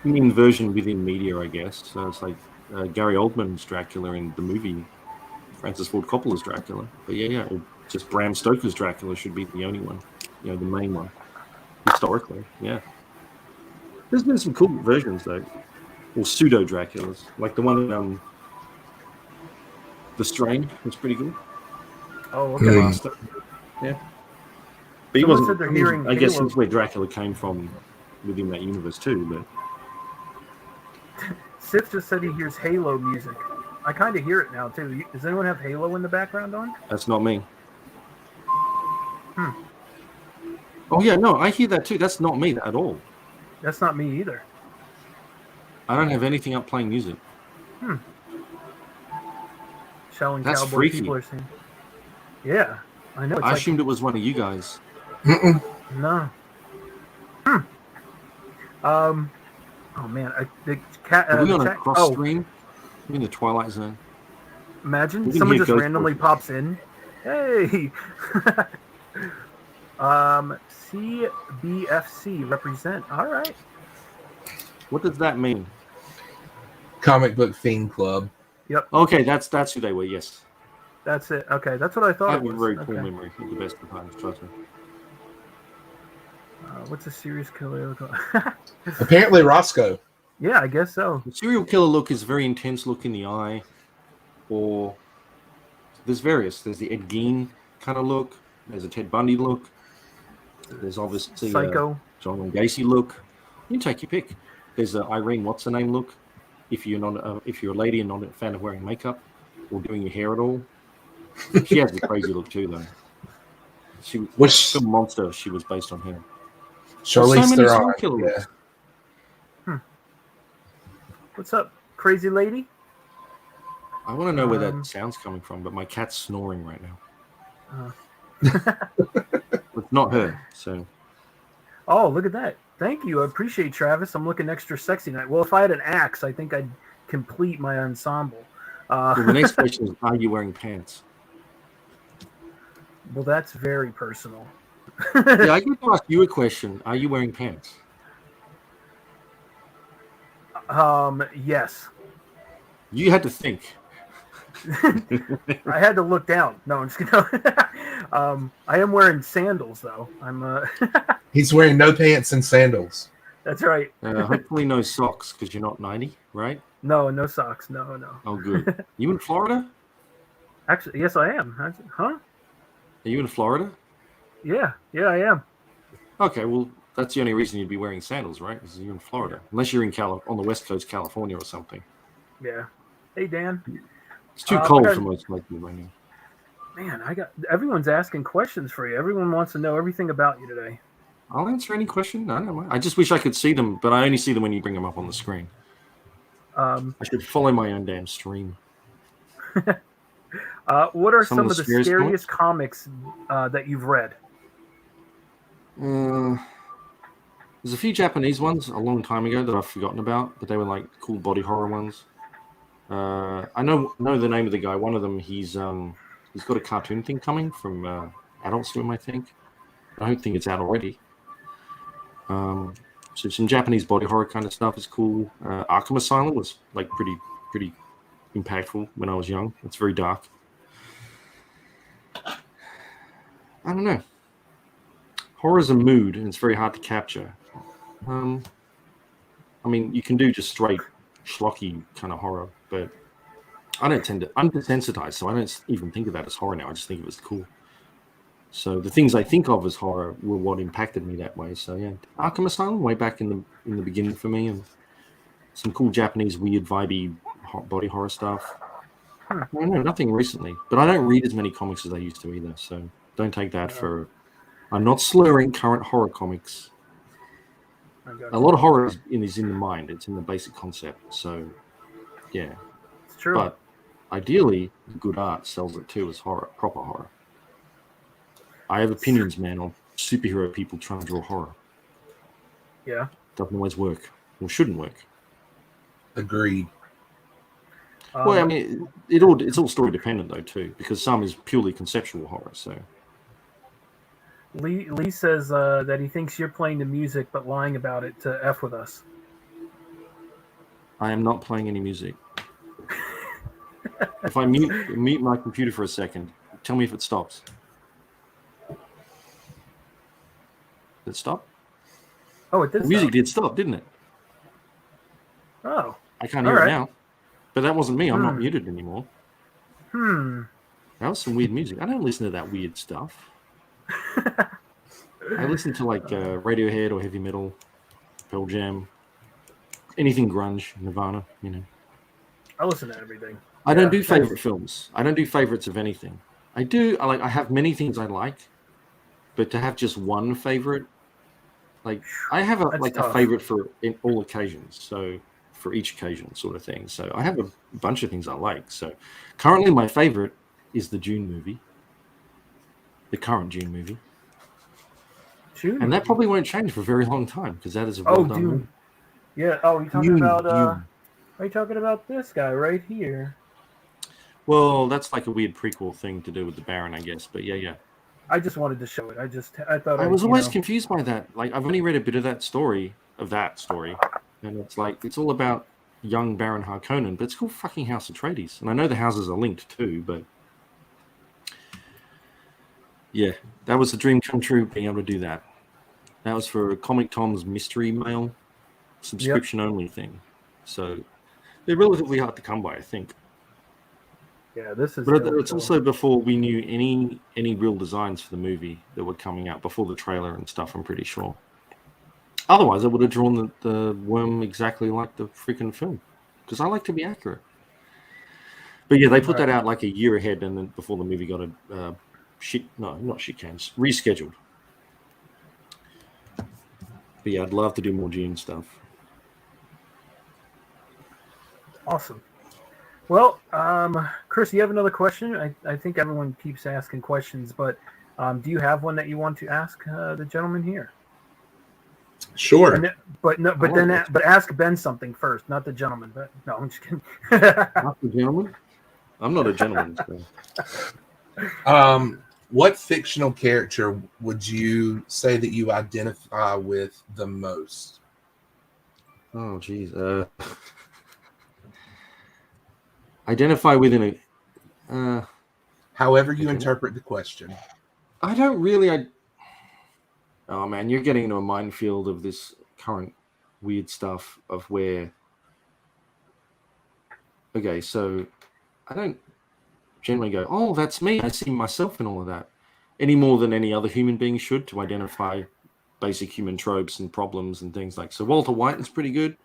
I mean, version within media, I guess. So it's like Gary Oldman's Dracula in the movie, Francis Ford Coppola's Dracula. But or just Bram Stoker's Dracula should be the only one, the main one, historically. Yeah. There's been some cool versions though, or pseudo Draculas, like the one The Strain was pretty good. Oh, okay. Yeah. But he wasn't. I guess that's where Dracula came from within that universe too. But Sif just said he hears Halo music. I kind of hear it now too. Does anyone have Halo in the background on? That's not me. Oh yeah, no, I hear that too. That's not me at all. That's not me either. I don't have anything up playing music. Shaolin That's Cowboy freaky. people are saying. Yeah, I know. It's I like, assumed it was one of you guys. no. Oh man, the cat. Are we on a chat- cross stream? We're in the Twilight Zone. Imagine We can someone hear just ghost randomly voices. pops in. Hey. CBFC represent. All right. What does that mean? Comic Book Fiend Club. Yep, Okay, that's who they were. Yes, that's it. Okay, that's what I I thought have it a was. very Okay. poor memory at the best of times. Trust me. What's a serious killer look like? Apparently Roscoe. Yeah, I guess so. The serial killer look is a very intense look in the eye, or there's various. There's the Ed Gein kind of look. There's a Ted Bundy look. There's obviously a Psycho. John Wayne Gacy look. You take your pick. There's a Irene what's her name look. If you're not, if you're a lady and not a fan of wearing makeup or doing your hair at all, she has a crazy look too, though. She was Which the monster. She was based on her. Charlize There's so many serial Theron. killer Yeah. looks. What's up, crazy lady? I want to know where that sound's coming from, but my cat's snoring right now. It's not her, so. Oh, look at that. Thank you. I appreciate Travis. I'm looking extra sexy tonight. Well, if I had an axe, I think I'd complete my ensemble. Well, the next question is, are you wearing pants? Well, that's very personal. Yeah, I get to ask you a question. Are you wearing pants? Yes. You had to think. I had to look down. No, I'm just kidding. I am wearing sandals though. He's wearing no pants and sandals. That's right. Hopefully no socks because you're not 90, right? No socks. No. Oh, good. You in Florida? Actually, yes, I am. Huh? Are you in Florida? Yeah, I am. Okay, well, that's the only reason you'd be wearing sandals, right? Because you're in Florida. Unless you're in on the West Coast, California or something. Yeah. Hey, Dan. It's too cold for most people right now. Man, everyone's asking questions for you. Everyone wants to know everything about you today. I'll answer any question. I don't know. I just wish I could see them, but I only see them when you bring them up on the screen. I should follow my own damn stream. What are some of the scariest comics that you've read? There's a few Japanese ones a long time ago that I've forgotten about, but they were like cool body horror ones. I know the name of the guy. One of them, he's got a cartoon thing coming from Adult Swim, I think. I don't think it's out already. So some Japanese body horror kind of stuff is cool. Arkham Asylum was like pretty impactful when I was young. It's very dark. I don't know. Horror's a mood, and it's very hard to capture. I mean, you can do just straight schlocky kind of horror, but I'm desensitized, so I don't even think of that as horror now. I just think of it as cool. So the things I think of as horror were what impacted me that way. So yeah, Arkham Asylum way back in the beginning for me, and some cool Japanese weird vibey body horror stuff. I don't know, nothing recently, but I don't read as many comics as I used to either. So don't take that for. I'm not slurring current horror comics. A lot of horror is in the mind. It's in the basic concept. So yeah, it's true. But ideally, good art sells it too as horror, proper horror. I have opinions, man, on superhero people trying to draw horror. Yeah. Doesn't always work. Or shouldn't work. Agreed. Well, I mean, it's all story dependent though too, because some is purely conceptual horror. So Lee says that he thinks you're playing the music but lying about it to F with us. I am not playing any music. If I mute my computer for a second, tell me if it stops. Did it stop? Oh, it did. The music did stop, didn't it? Oh. I can't hear it now. But that wasn't me. I'm not muted anymore. That was some weird music. I don't listen to that weird stuff. I listen to like Radiohead or heavy metal, Pearl Jam. anything grunge, Nirvana, you know. I listen to everything. I don't do nice. favorite films. I don't do favorites of anything. I have many things I like, but to have just one favorite, like I have That's a tough. favorite for in all occasions. So for each occasion, sort of thing. So I have a bunch of things I like. So currently, my favorite is the June movie, the current June movie, June and that movie? probably won't change for a very long time because that is a Oh, well done movie. Dune. Yeah. Oh, you talking Dune, about? Dune. Are you talking about this guy right here? Well, that's like a weird prequel thing to do with the Baron, I guess. But yeah. I just wanted to show it. I thought I was always confused by that. Like, I've only read a bit of that story, and it's like it's all about young Baron Harkonnen, but it's called fucking House Atreides, and I know the houses are linked too. But yeah, that was a dream come true being able to do that. That was for Comic Tom's Mystery Mail subscription only thing, so they're relatively hard to come by, I think. Yeah, this is. But it's also before we knew any real designs for the movie that were coming out, before the trailer and stuff, I'm pretty sure. Otherwise, I would have drawn the worm exactly like the freaking film, because I like to be accurate. But yeah, they put that out like a year ahead, and then before the movie got rescheduled. But yeah, I'd love to do more June stuff. Awesome. Well, Chris, you have another question? I think everyone keeps asking questions, but do you have one that you want to ask the gentleman here? Sure. But ask Ben something first, not the gentleman. But no, I'm just kidding. Not the gentleman? I'm not a gentleman. So. What fictional character would you say that you identify with the most? Oh, geez. Identify within a... However you interpret the question. I don't really... Oh, man, you're getting into a minefield of this current weird stuff of where... Okay, so I don't generally go, oh, that's me. I see myself in all of that. Any more than any other human being should, to identify basic human tropes and problems and things like. So Walter White is pretty good,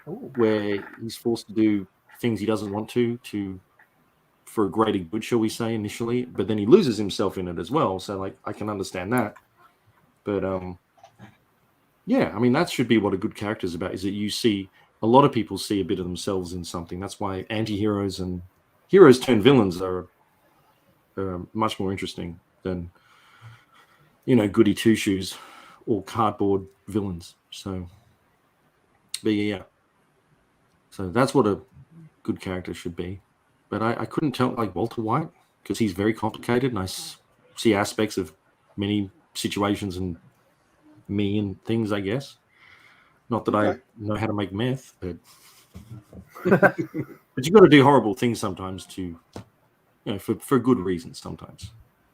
where he's forced to do things he doesn't want to for a greater good, shall we say, initially, but then he loses himself in it as well. So like I can understand that. But yeah, I mean that should be what a good character is about, is that you see a lot of people see a bit of themselves in something. That's why anti-heroes and heroes turned villains are much more interesting than, goody two-shoes or cardboard villains. So, but yeah. So that's what a good character should be. But I couldn't tell, like Walter White, because he's very complicated, and I see aspects of many situations and me and things, I guess. Not that I know how to make meth, but but you've got to do horrible things sometimes to, for good reasons sometimes.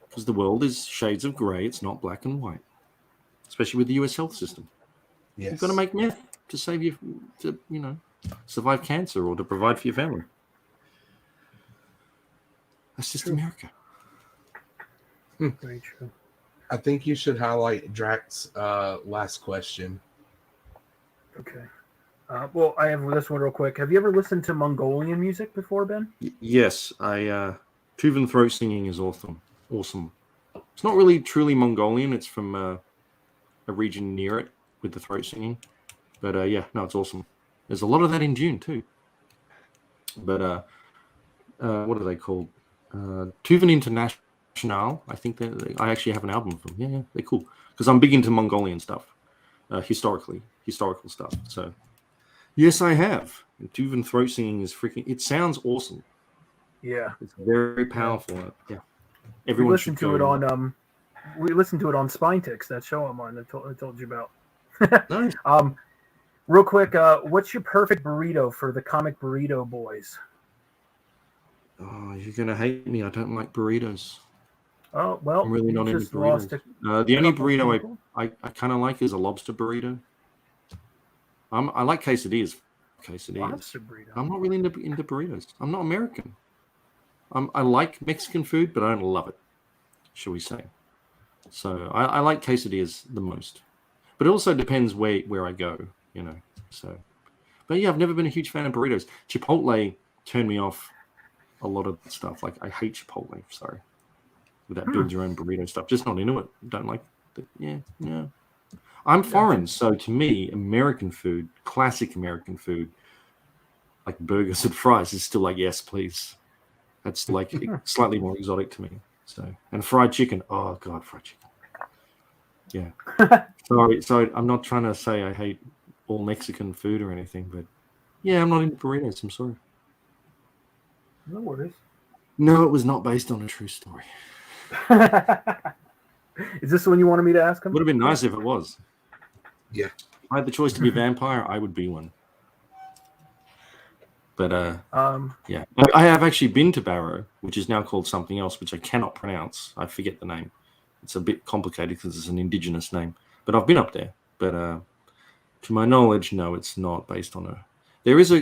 Because the world is shades of grey, it's not black and white. Especially with the US health system. Yes. You've got to make meth to save you, to, survive cancer or to provide for your family. That's just America. Very true. I think you should highlight Drax's last question. Okay. Well, I have this one real quick. Have you ever listened to Mongolian music before, Ben? Yes. Tuvan throat singing is awesome. It's not really truly Mongolian. It's from a region near it with the throat singing. But it's awesome. There's a lot of that in June too. But what are they called? Tuvan International. I think I actually have an album from. Yeah, they're cool. Because I'm big into Mongolian stuff, historical stuff. So yes, I have. And Tuvan throat singing is freaking. It sounds awesome. Yeah, it's very powerful. Yeah, everyone we listened to it on We listened to it on Spine Ticks, that show I'm on. I told you about. Nice. Real quick, what's your perfect burrito for the comic burrito boys? Oh, you're gonna hate me. I don't like burritos. Oh well, I'm really not into burritos. The only burrito I kind of like is a lobster burrito. I like quesadillas. Lobster burrito. I'm not really into burritos. I'm not American. I like Mexican food, but I don't love it, shall we say. So I like quesadillas the most. But it also depends where I go, So But yeah, I've never been a huge fan of burritos. Chipotle turned me off a lot of stuff. Like I hate Chipotle. Sorry, with that build your own burrito stuff. Just not into it. Don't like it. Yeah, no. I'm foreign, so to me, American food, classic American food, like burgers and fries, is still like yes, please. That's like slightly more exotic to me. So, and fried chicken. Oh God, fried chicken. Yeah. Sorry. I'm not trying to say I hate all Mexican food or anything, but yeah, I'm not into burritos. I'm sorry. No worries. No, it was not based on a true story. Is this the one you wanted me to ask him? Would have been nice if it was. Yeah. If I had the choice to be a vampire, I would be one. But yeah, I have actually been to Barrow, which is now called something else, which I cannot pronounce. I forget the name. It's a bit complicated because it's an indigenous name. But I've been up there. But to my knowledge, no, it's not based on a. There's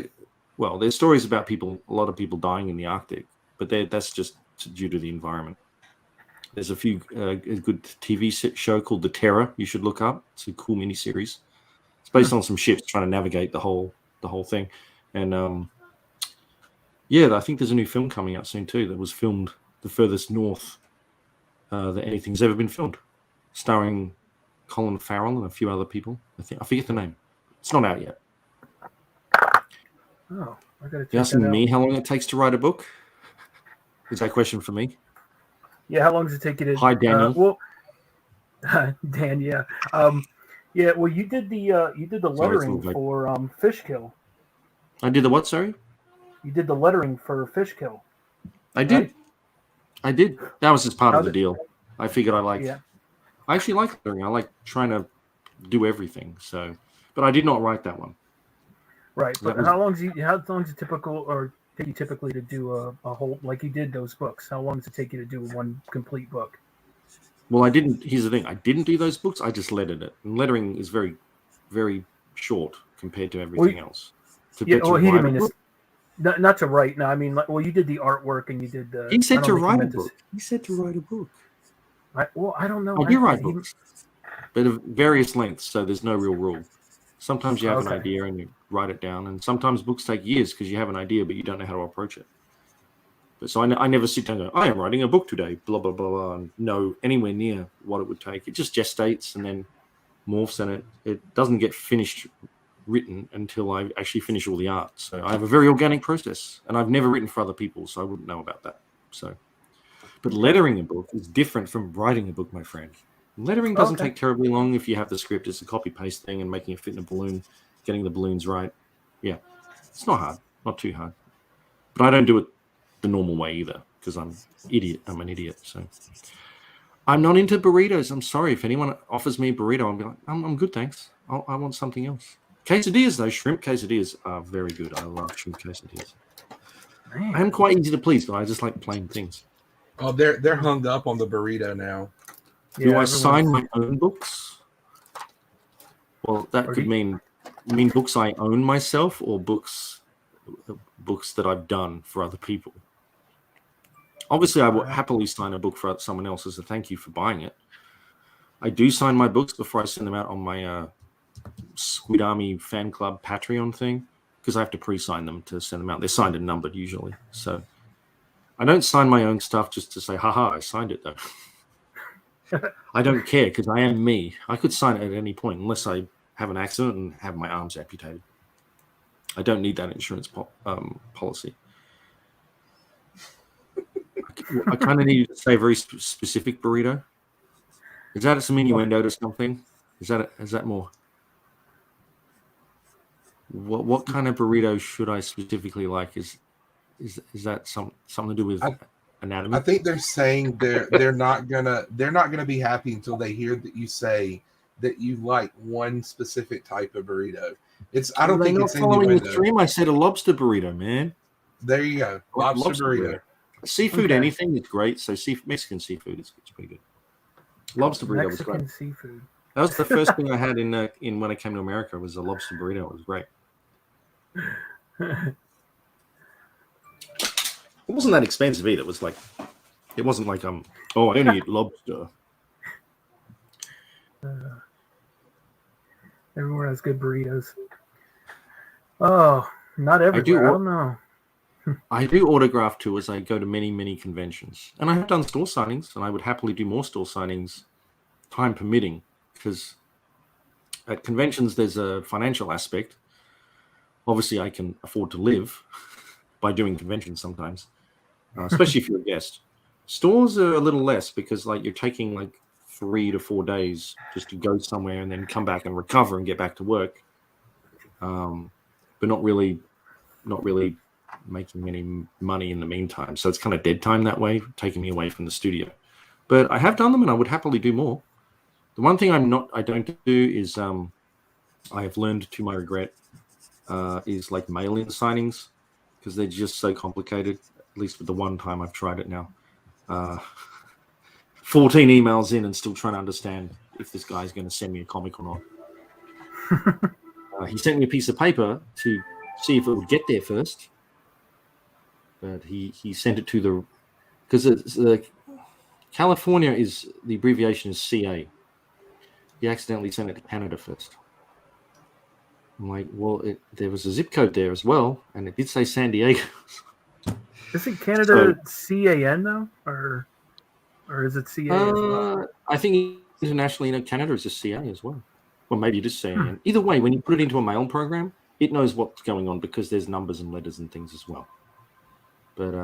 stories about a lot of people dying in the Arctic, but that's just due to the environment. There's a good TV show called The Terror you should look up. It's a cool miniseries. It's based on some ships trying to navigate the whole thing, and I think there's a new film coming out soon too that was filmed the furthest north that anything's ever been filmed, starring Colin Farrell and a few other people. I forget the name. It's not out yet. Oh, I gotta check You asking that out. me how long it takes to write a book? Is that a question for me? Yeah, how long does it take you to? Hi, Daniel. Dan, yeah. Yeah, well, you did the lettering for Fishkill. I did the what? Sorry. You did the lettering for Fishkill. I did. Right? I did. That was just part of the deal. I figured I liked. Yeah. I actually like lettering. I like trying to do everything. So, but I did not write that one. Right. But how long is it typical or take you typically to do a whole, like you did those books? How long does it take you to do one complete book? Well, I didn't. Here's the thing. I didn't do those books. I just lettered it. And lettering is very, very short compared to everything else. He didn't mean this. Not to write. No, I mean, you did the artwork and you did the. He said to write a book. He said to write a book. I don't know. I do write books, but of various lengths, so there's no real rule. Sometimes you have an idea and you write it down, and sometimes books take years because you have an idea but you don't know how to approach it. But so I never sit down and go, I am writing a book today, blah, blah, blah, blah, and know anywhere near what it would take. It just gestates and then morphs, and it doesn't get finished written until I actually finish all the art. So I have a very organic process, and I've never written for other people, so I wouldn't know about that. So, but lettering a book is different from writing a book, my friend. Lettering doesn't take terribly long if you have the script. It's a copy-paste thing and making it fit in a balloon, getting the balloons right. Yeah, it's not hard, not too hard. But I don't do it the normal way either because I'm an idiot. So I'm not into burritos. I'm sorry. If anyone offers me a burrito, I'll be like, I'm good, thanks. I want something else. Quesadillas, though, shrimp quesadillas are very good. I love shrimp quesadillas. Man. I'm quite easy to please, but I just like plain things. Oh, they're hung up on the burrito now. Do I sign my own books? Well, that could mean books I own myself or books that I've done for other people. Obviously, I would happily sign a book for someone else as a thank you for buying it. I do sign my books before I send them out on my Squid Army fan club Patreon thing because I have to pre-sign them to send them out. They're signed and numbered usually. So I don't sign my own stuff just to say, haha, I signed it though. I don't care because I am me. I could sign it at any point unless I have an accident and have my arms amputated. I don't need that insurance policy. I kind of need to say a very specific burrito. Is that some innuendo to something? Is that more? What kind of burrito should I specifically like? Is that something to do with anatomy? I think they're saying they're not gonna be happy until they hear that you say that you like one specific type of burrito. I don't think it's following the stream. I said a lobster burrito, man. There you go, lobster burrito. Seafood, anything is great. So Mexican seafood is pretty good. Lobster burrito was great. Seafood. That was the first thing I had in when I came to America was a lobster burrito. It was great. It wasn't that expensive either. It wasn't like I only eat lobster. Everywhere has good burritos. Oh, not everywhere. do- I don't know. I do autograph tours. I go to many, many conventions. And I have done store signings, and I would happily do more store signings, time permitting, because at conventions there's a financial aspect. Obviously, I can afford to live by doing conventions sometimes, especially if you're a guest. Stores are a little less because like you're taking like 3 to 4 days just to go somewhere and then come back and recover and get back to work. But not really making any money in the meantime. So it's kind of dead time that way, taking me away from the studio. But I have done them and I would happily do more. The one thing I don't do is I have learned to my regret is like mail-in signings because they're just so complicated. At least with the one time I've tried it now. 14 emails in and still trying to understand if this guy's going to send me a comic or not. He sent me a piece of paper to see if it would get there first. But he sent it to the... Because California is... The abbreviation is CA. He accidentally sent it to Canada first. I'm like, well, there was a zip code there as well, and it did say San Diego. Isn't Canada CAN though, or is it CA as well? I think internationally, Canada is just CA as well. Well, maybe it is CAN. Either way, when you put it into a mail program, it knows what's going on because there's numbers and letters and things as well. But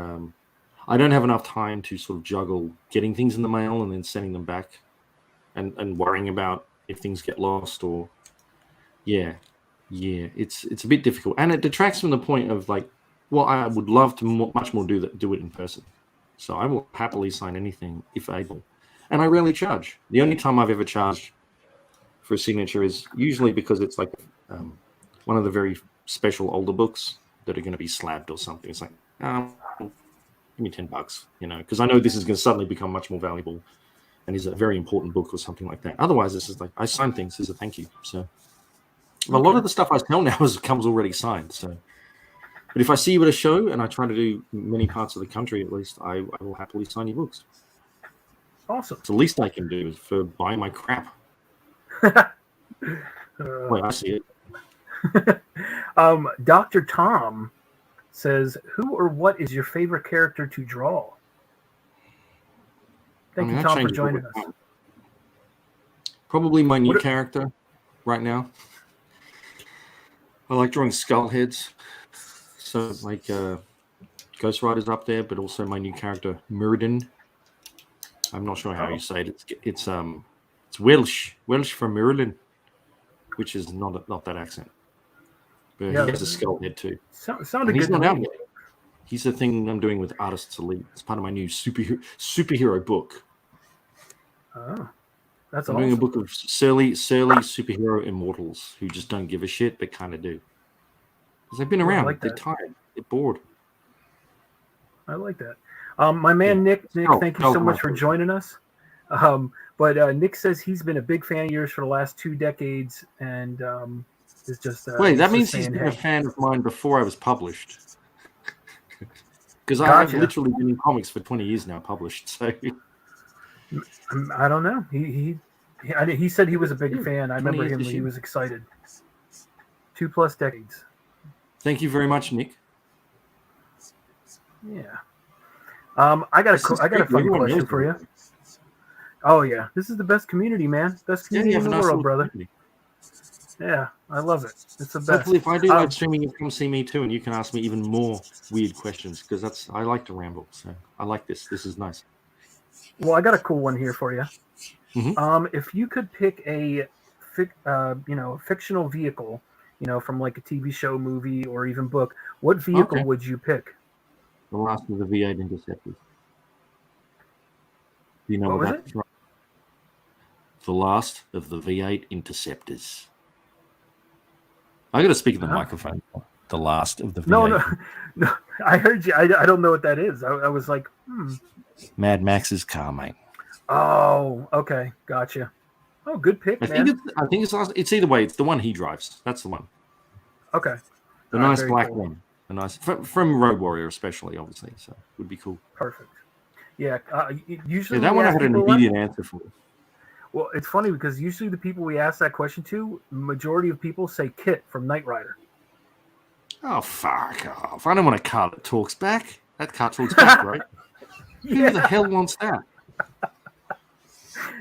I don't have enough time to sort of juggle getting things in the mail and then sending them back, and worrying about if things get lost or it's a bit difficult, and it detracts from the point of like, well, I would love to much more do it in person. So I will happily sign anything if able, and I rarely charge. The only time I've ever charged for a signature is usually because it's like one of the very special older books that are going to be slabbed or something. It's like, give me $10, because I know this is going to suddenly become much more valuable and is a very important book or something like that. Otherwise, this is like, I sign things as a thank you. So a lot of the stuff I sell now comes already signed. So, but if I see you at a show, and I try to do many parts of the country at least, I will happily sign your books. Awesome. It's the least I can do is for buying my crap. Wait, I see it. Dr. Tom says, who or what is your favorite character to draw? Thank you, Tom, for joining us. Probably my new character right now. I like drawing skull heads. So like Ghost Rider's up there, but also my new character, Muradin. I'm not sure how you say it. It's Welsh from Merlin, which is not that accent. But he has a skull head too. Sounded he's good. Not out yet. He's the thing I'm doing with Artists Elite. It's part of my new superhero book. Oh, that's I'm awesome. doing a book of surly superhero immortals who just don't give a shit, but kind of do. Because they've been around. They're tired. They're bored. I like that. My man Nick, thank you so much for joining us. But Nick says he's been a big fan of yours for the last 2 decades, and is just wait. That means he's been a fan of mine before I was published. Because I've literally been in comics for 20 years now, published. So I don't know. He said he was a big fan. I remember him when he was excited. 2+ decades. Thank you very much, Nick. Yeah. I got a fun question for you. Oh yeah, this is the best community, man. Best community in the world, brother. Yeah, I love it. It's the best. Hopefully, if I do live streaming, you come see me too, and you can ask me even more weird questions because I like to ramble. So I like this. This is nice. Well, I got a cool one here for you. Mm-hmm. If you could pick a fictional vehicle, from like a TV show, movie, or even book, what vehicle would you pick? The last of the V8 Interceptors. Do you know what that's from? The last of the V8 Interceptors. I got to speak in the microphone. The last of the V8. No. I heard you. I don't know what that is. I was like, Mad Max's car, mate. Oh, okay, gotcha. Oh, good pick, man. I think it's either way. It's the one he drives. That's the one. Okay. The nice black one. The nice from Road Warrior, especially, obviously. So it would be cool. Perfect. Yeah. Usually that one I had an immediate answer for. Well, it's funny because usually the people we ask that question to, majority of people say Kit from Knight Rider. Oh, fuck off. I don't want a car that talks back. That car talks back, right? Who the hell wants that?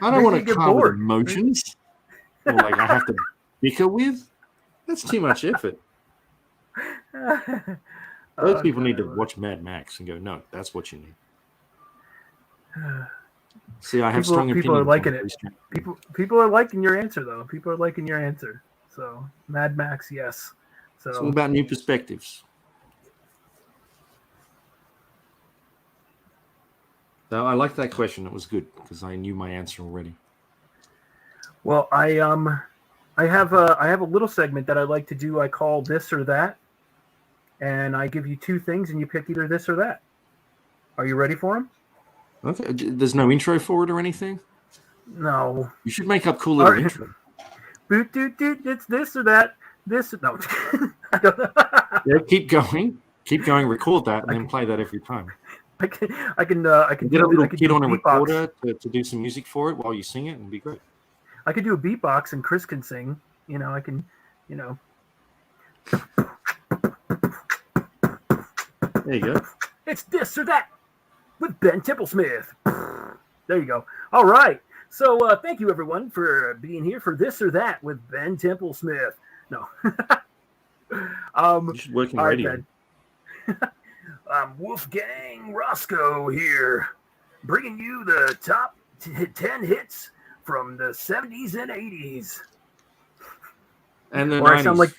I don't want a car with emotions. Or like I have to bicker with. That's too much effort. Those people need to watch Mad Max and go, no, that's what you need. See, I have strong opinions. People are liking it. People are liking your answer, though. People are liking your answer. So, Mad Max, yes. So it's all about new perspectives. So I like that question. It was good because I knew my answer already. Well, I have a little segment that I like to do. I call this or that, and I give you two things, and you pick either this or that. Are you ready for them? Okay. There's no intro for it or anything? No. You should make up cool little intro. Boot, doot, doot, it's this or that. This, no. I don't know. Yeah, keep going. Keep going. Record that and then play that every time. I can get a little kid on a recorder to do some music for it while you sing it, and it'd be great. I could do a beatbox and Chris can sing. You know, I can, you know. There you go. It's this or that with Ben Templesmith. There you go. All right. So thank you, everyone, for being here for this or that with Ben Templesmith. No. You should work in radio. Wolfgang Roscoe here, bringing you the top 10 hits from the 70s and 80s. And the or 90s. I sound like...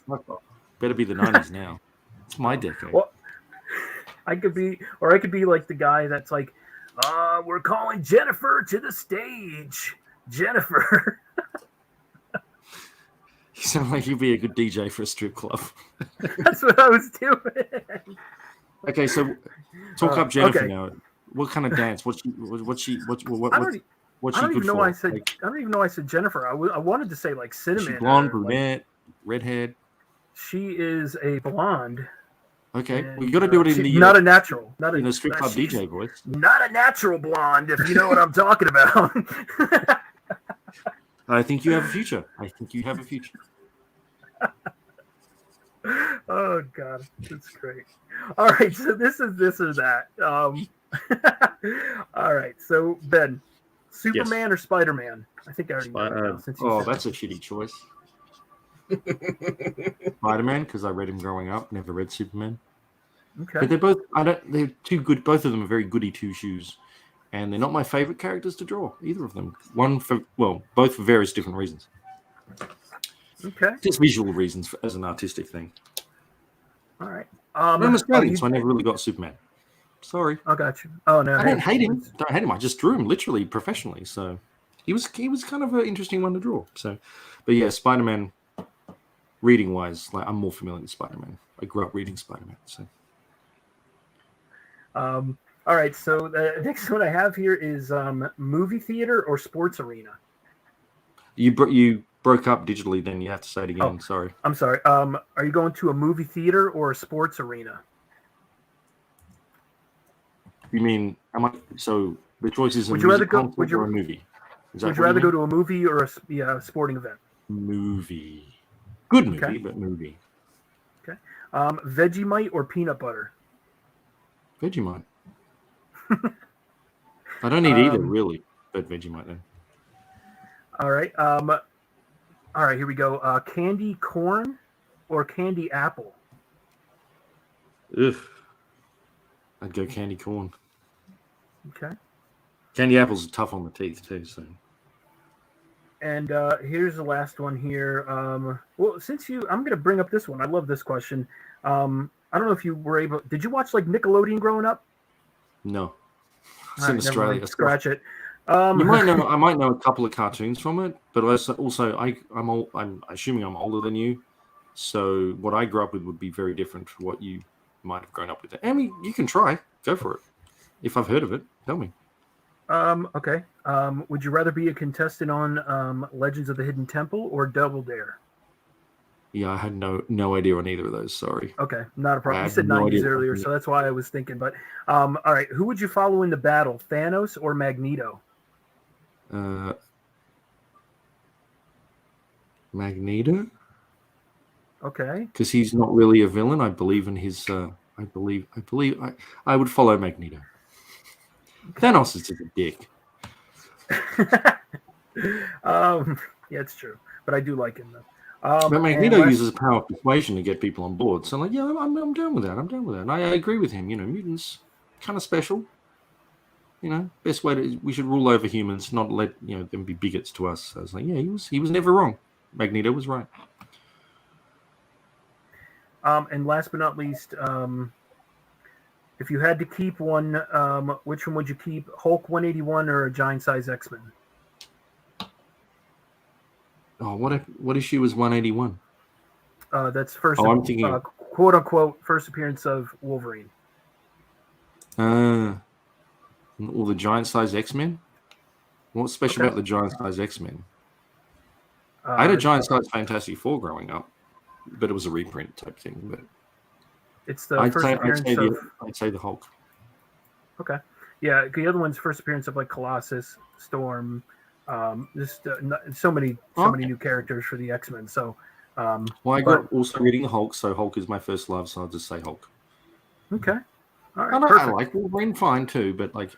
Better be the 90s now. It's my decade. Well, I could be like the guy that's like, we're calling Jennifer to the stage. Jennifer. You sound like you'd be a good DJ for a strip club. That's what I was doing. Okay, so talk up Jennifer now. What kind of dance? What's she good I don't even know I said Jennifer. I wanted to say like cinnamon. She blonde, brunette, redhead. She is a blonde. Okay, well, you got to do it in the not a natural, in the strip club DJ voice. Not a natural blonde, if you know what I'm talking about. I think you have a future. Oh God, that's great. All right, so this is this or that. All right, so Ben, Superman or Spider-Man? I think I already know now, that's a shitty choice. Spider-Man, because I read him growing up. Never read Superman. Okay, but they're both. They're too good. Both of them are very goody two shoes, and they're not my favorite characters to draw. Either of them. Both for various different reasons. Okay, just visual reasons as an artistic thing. All right. I'm Australian, so I never really got Superman. Sorry. I got you. Oh no, I don't hate him. I just drew him literally professionally. So he was kind of an interesting one to draw. So, but yeah, Spider-Man. Reading wise, like I'm more familiar with Spider-Man. I grew up reading Spider-Man. So. All right. So the next one I have here is movie theater or sports arena. You broke up digitally. Then you have to say it again. Sorry. I'm sorry. Are you going to a movie theater or a sports arena? You mean so the choice is would you rather go or a movie? Would you rather go to a movie or a sporting event? Movie. Good movie, but movie. Okay. Vegemite or peanut butter? Vegemite. I don't eat either, really, but Vegemite then. All right. All right, here we go. Candy corn or candy apple? Ugh. I'd go candy corn. Okay. Candy apples are tough on the teeth too, so. And here's the last one here. Well, I'm going to bring up this one. I love this question. I don't know if you were able. Did you watch like Nickelodeon growing up? No. It's in Australia. Scratch it. You might know. I might know a couple of cartoons from it, but also I'm assuming I'm older than you, so what I grew up with would be very different from what you might have grown up with. I mean, you can try. Go for it. If I've heard of it, tell me. Okay. Would you rather be a contestant on Legends of the Hidden Temple or Double Dare? Yeah, I had no idea on either of those. Sorry. Okay, not a problem. You said 90s earlier, so that's why I was thinking. But all right, who would you follow in the battle, Thanos or Magneto? Magneto. Okay. because he's not really a villain. I believe in his. I would follow Magneto. Thanos is just a dick. Yeah, it's true, but I do like him though. But Magneto uses power of persuasion to get people on board. So, like, yeah, I'm down with that. I'm down with that. And I agree with him. Mutants kind of special. Best way we should rule over humans, not let them be bigots to us. So I was like, yeah, he was never wrong. Magneto was right. And last but not least, if you had to keep one, which one would you keep? Hulk 181 or a giant size X-Men? Oh, what issue was 181? That's first. I'm thinking quote unquote first appearance of Wolverine. All the giant size X-Men. What's special about the giant size X-Men? I had a giant size Fantastic Four growing up, but it was a reprint type thing. But it's the first appearance I'd say the Hulk. Okay, yeah, the other one's first appearance of like Colossus, Storm, just so many new characters for the X-Men. So, I got also reading the Hulk, so Hulk is my first love. So I'll just say Hulk. Okay, all right. I like Wolverine fine too, but like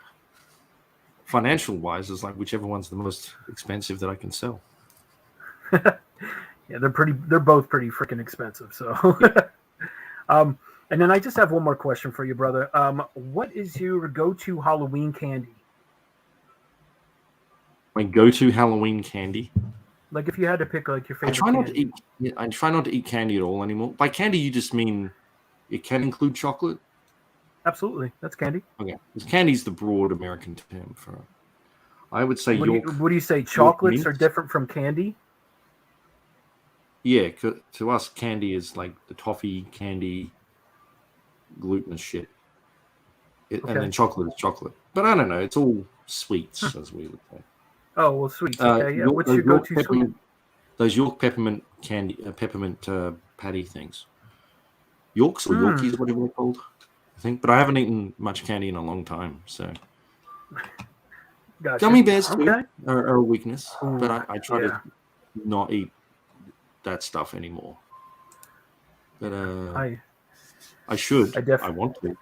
financial wise, is like whichever one's the most expensive that I can sell. Yeah, they're both pretty freaking expensive. So, and then I just have one more question for you, brother. What is your go-to Halloween candy? My go-to Halloween candy. Like if you had to pick like your favorite. I try not to eat candy at all anymore. By candy, you just mean it can include chocolate. Absolutely, that's candy. Okay, because candy's the broad American term for. I would say York. What do you say? Chocolates are different from candy. Yeah, to us, candy is like the toffee candy, glutinous shit, and then chocolate is chocolate. But I don't know; it's all sweets, as we would say. Oh well, sweets. Okay, yeah. What's your go-to sweet? Those York peppermint candy, peppermint patty things. Yorks or Yorkies, whatever they're called, I think. But I haven't eaten much candy in a long time, so. Gotcha. Gummy bears too are a weakness, but I try to not eat that stuff anymore. But I should. I want to.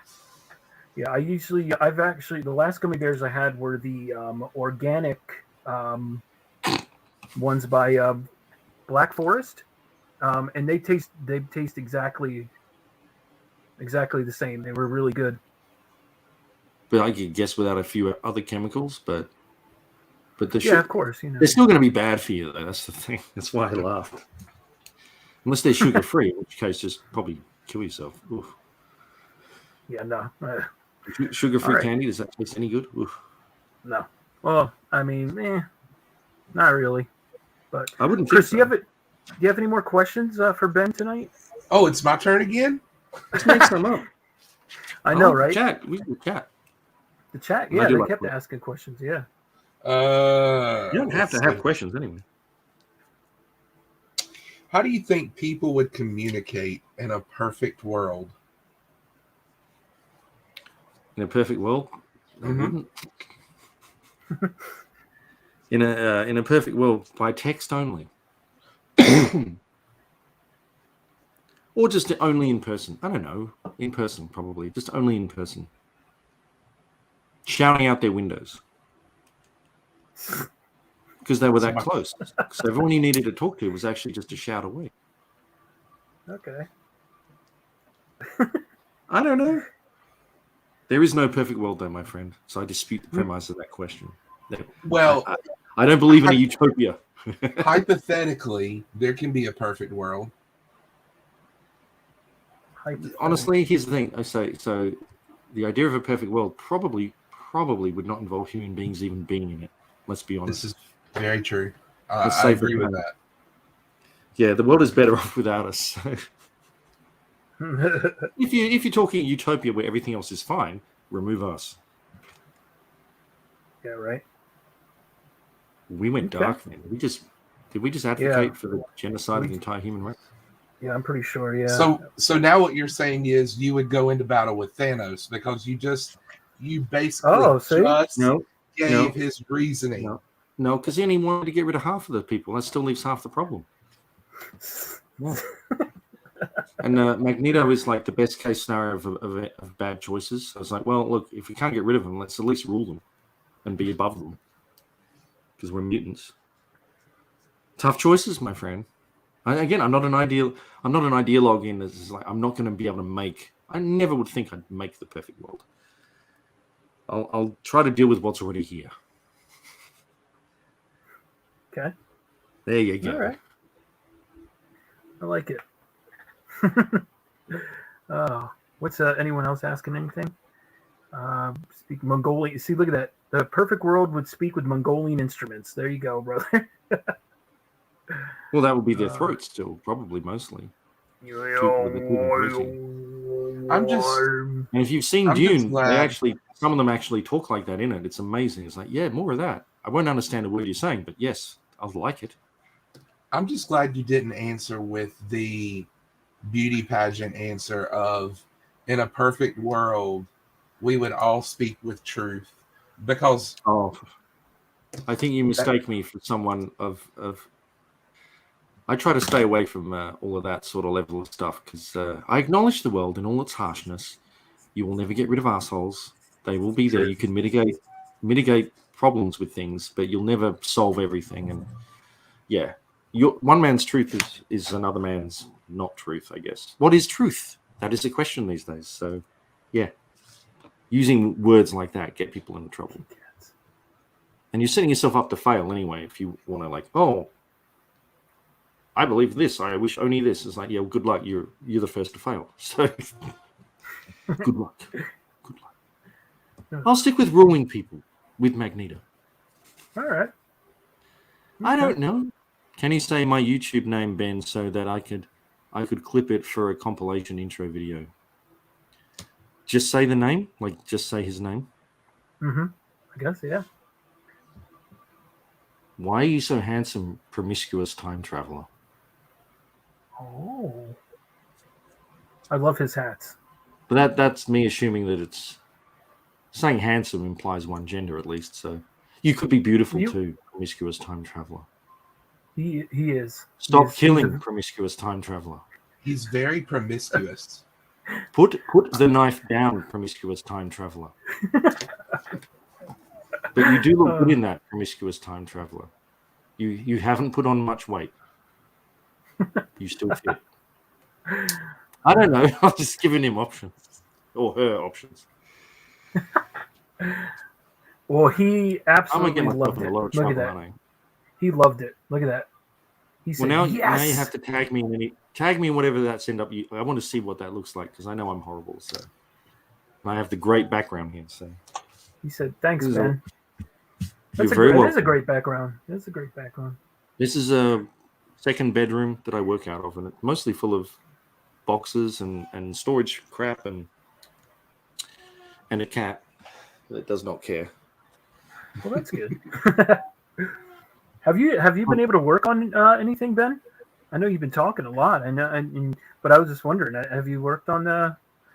Yeah, I've actually the last gummy bears I had were the organic ones by Black Forest, and they taste exactly the same. They were really good. But I could guess without a few other chemicals, but of course, they're still going to be bad for you though. That's the thing. That's why I laughed. Unless they're sugar free, in which case just probably kill yourself. Oof. Yeah, no. Sugar free candy, does that taste any good? Oof. No. Well, I mean, not really. But I wouldn't. Chris, do you have any more questions for Ben tonight? Oh, it's my turn again. Let's make some up. I know, right? We can chat. The chat, yeah, they kept asking questions. Yeah. You don't have to have questions anyway. How do you think people would communicate in a perfect world? In a perfect world, they wouldn't. In a perfect world, by text only, or just only in person. I don't know. In person, probably. Just only in person. Shouting out their windows. Because they were that close. So everyone you needed to talk to was actually just a shout away. Okay. I don't know. There is no perfect world, though, my friend. So I dispute the premise of that question. Well, I don't believe in a utopia. Hypothetically, there can be a perfect world. Honestly, here's the thing. So the idea of a perfect world probably would not involve human beings even being in it. Let's be honest. This is very true. I agree with that. Yeah, the world is better off without us. If you're talking utopia where everything else is fine, remove us. Yeah, right. We went dark, man. Did we just advocate for the genocide of the entire human race? Yeah, I'm pretty sure. Yeah. So now what you're saying is you would go into battle with Thanos because you basically gave his reasoning. No, because he only wanted to get rid of half of the people. That still leaves half the problem. Yeah. And Magneto is like the best case scenario of bad choices. So it's like, well, look, if we can't get rid of them, let's at least rule them and be above them because we're mutants. Tough choices, my friend. Again, I'm not an ideologue in this. It's like I'm not going to be able to make. I never would think I'd make the perfect world. I'll try to deal with what's already here. Okay. There you go. All right. I like it. What's anyone else asking anything? Speak Mongolian. See, look at that. The perfect world would speak with Mongolian instruments. There you go, brother. Well, that would be their throat still, probably mostly. I'm just. And if you've seen Dune, some of them actually talk like that in it. It's amazing. It's like, yeah, more of that. I won't understand a word you're saying, but yes, I'll like it. I'm just glad you didn't answer with the beauty pageant answer of, in a perfect world, we would all speak with truth. Because I think you mistake me for someone of. I try to stay away from all of that sort of level of stuff because I acknowledge the world in all its harshness. You will never get rid of assholes. They will be there. You can mitigate problems with things, but you'll never solve everything. And yeah, one man's truth is another man's not truth, I guess. What is truth? That is a question these days. So yeah, using words like that get people into trouble. And you're setting yourself up to fail anyway if you want to I believe this. I wish only this. It's like, yeah, well, good luck. You're the first to fail. So good luck. Good luck. I'll stick with ruling people with Magneto. All right. I don't know. Can he say my YouTube name, Ben, so that I could clip it for a compilation intro video? Just say the name, just say his name. I guess, yeah. Why are you so handsome, promiscuous time traveler? Oh. I love his hats. But that's me assuming that it's saying handsome implies one gender at least. So you could be beautiful too, promiscuous time traveler. He is. Stop killing promiscuous time traveler. He's very promiscuous. Put the knife down, promiscuous time traveler. But you do look good in that, promiscuous time traveler. You haven't put on much weight. You still fit. I don't know. I'm just giving him options. Or her options. Well, he absolutely loved it. Look at that. He loved it. Look at that. He said, now yes. Now you have to tag me in whatever that's end up. I want to see what that looks like because I know I'm horrible. So I have the great background here. So he said, "Thanks, Ben." You're very welcome. It is a great background. It's a great background. This is a second bedroom that I work out of, and it's mostly full of boxes and storage crap and a cat that does not care. Well, that's good. Have you been able to work on anything, Ben? I know you've been talking a lot. I know, but I was just wondering, have you worked on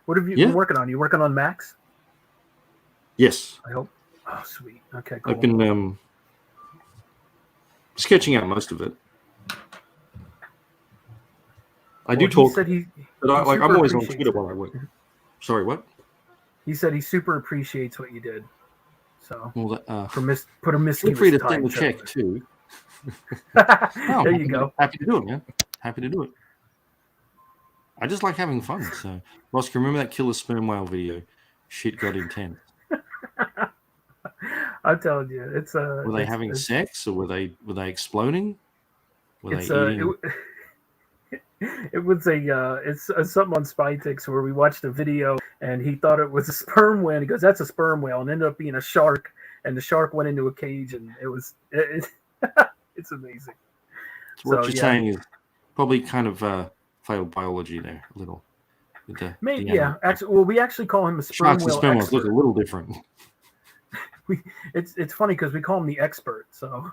what have you been working on? You working on Max? Yes. I hope. Oh, sweet. Okay, cool. I've been sketching out most of it. I do talk, but I'm always on Twitter while I work. Sorry, what? He said he super appreciates what you did. So put a promiscuous. Feel free to send the check too. There you go. Happy to do it, man. Happy to do it. I just like having fun. So, Oscar, remember that killer sperm whale video? Shit got intense. I'm telling you, it's Were they having sex or were they exploding? Were they eating? It was it's something on Spytix where we watched a video and he thought it was a sperm whale. He goes, "That's a sperm whale," and ended up being a shark. And the shark went into a cage, and it's amazing. So what you're saying is probably kind of failed biology there a little. Maybe, yeah. Actually, well, we actually call him a sperm Sharks whale. And sperm whales look a little different. It's funny because we call him the expert. So,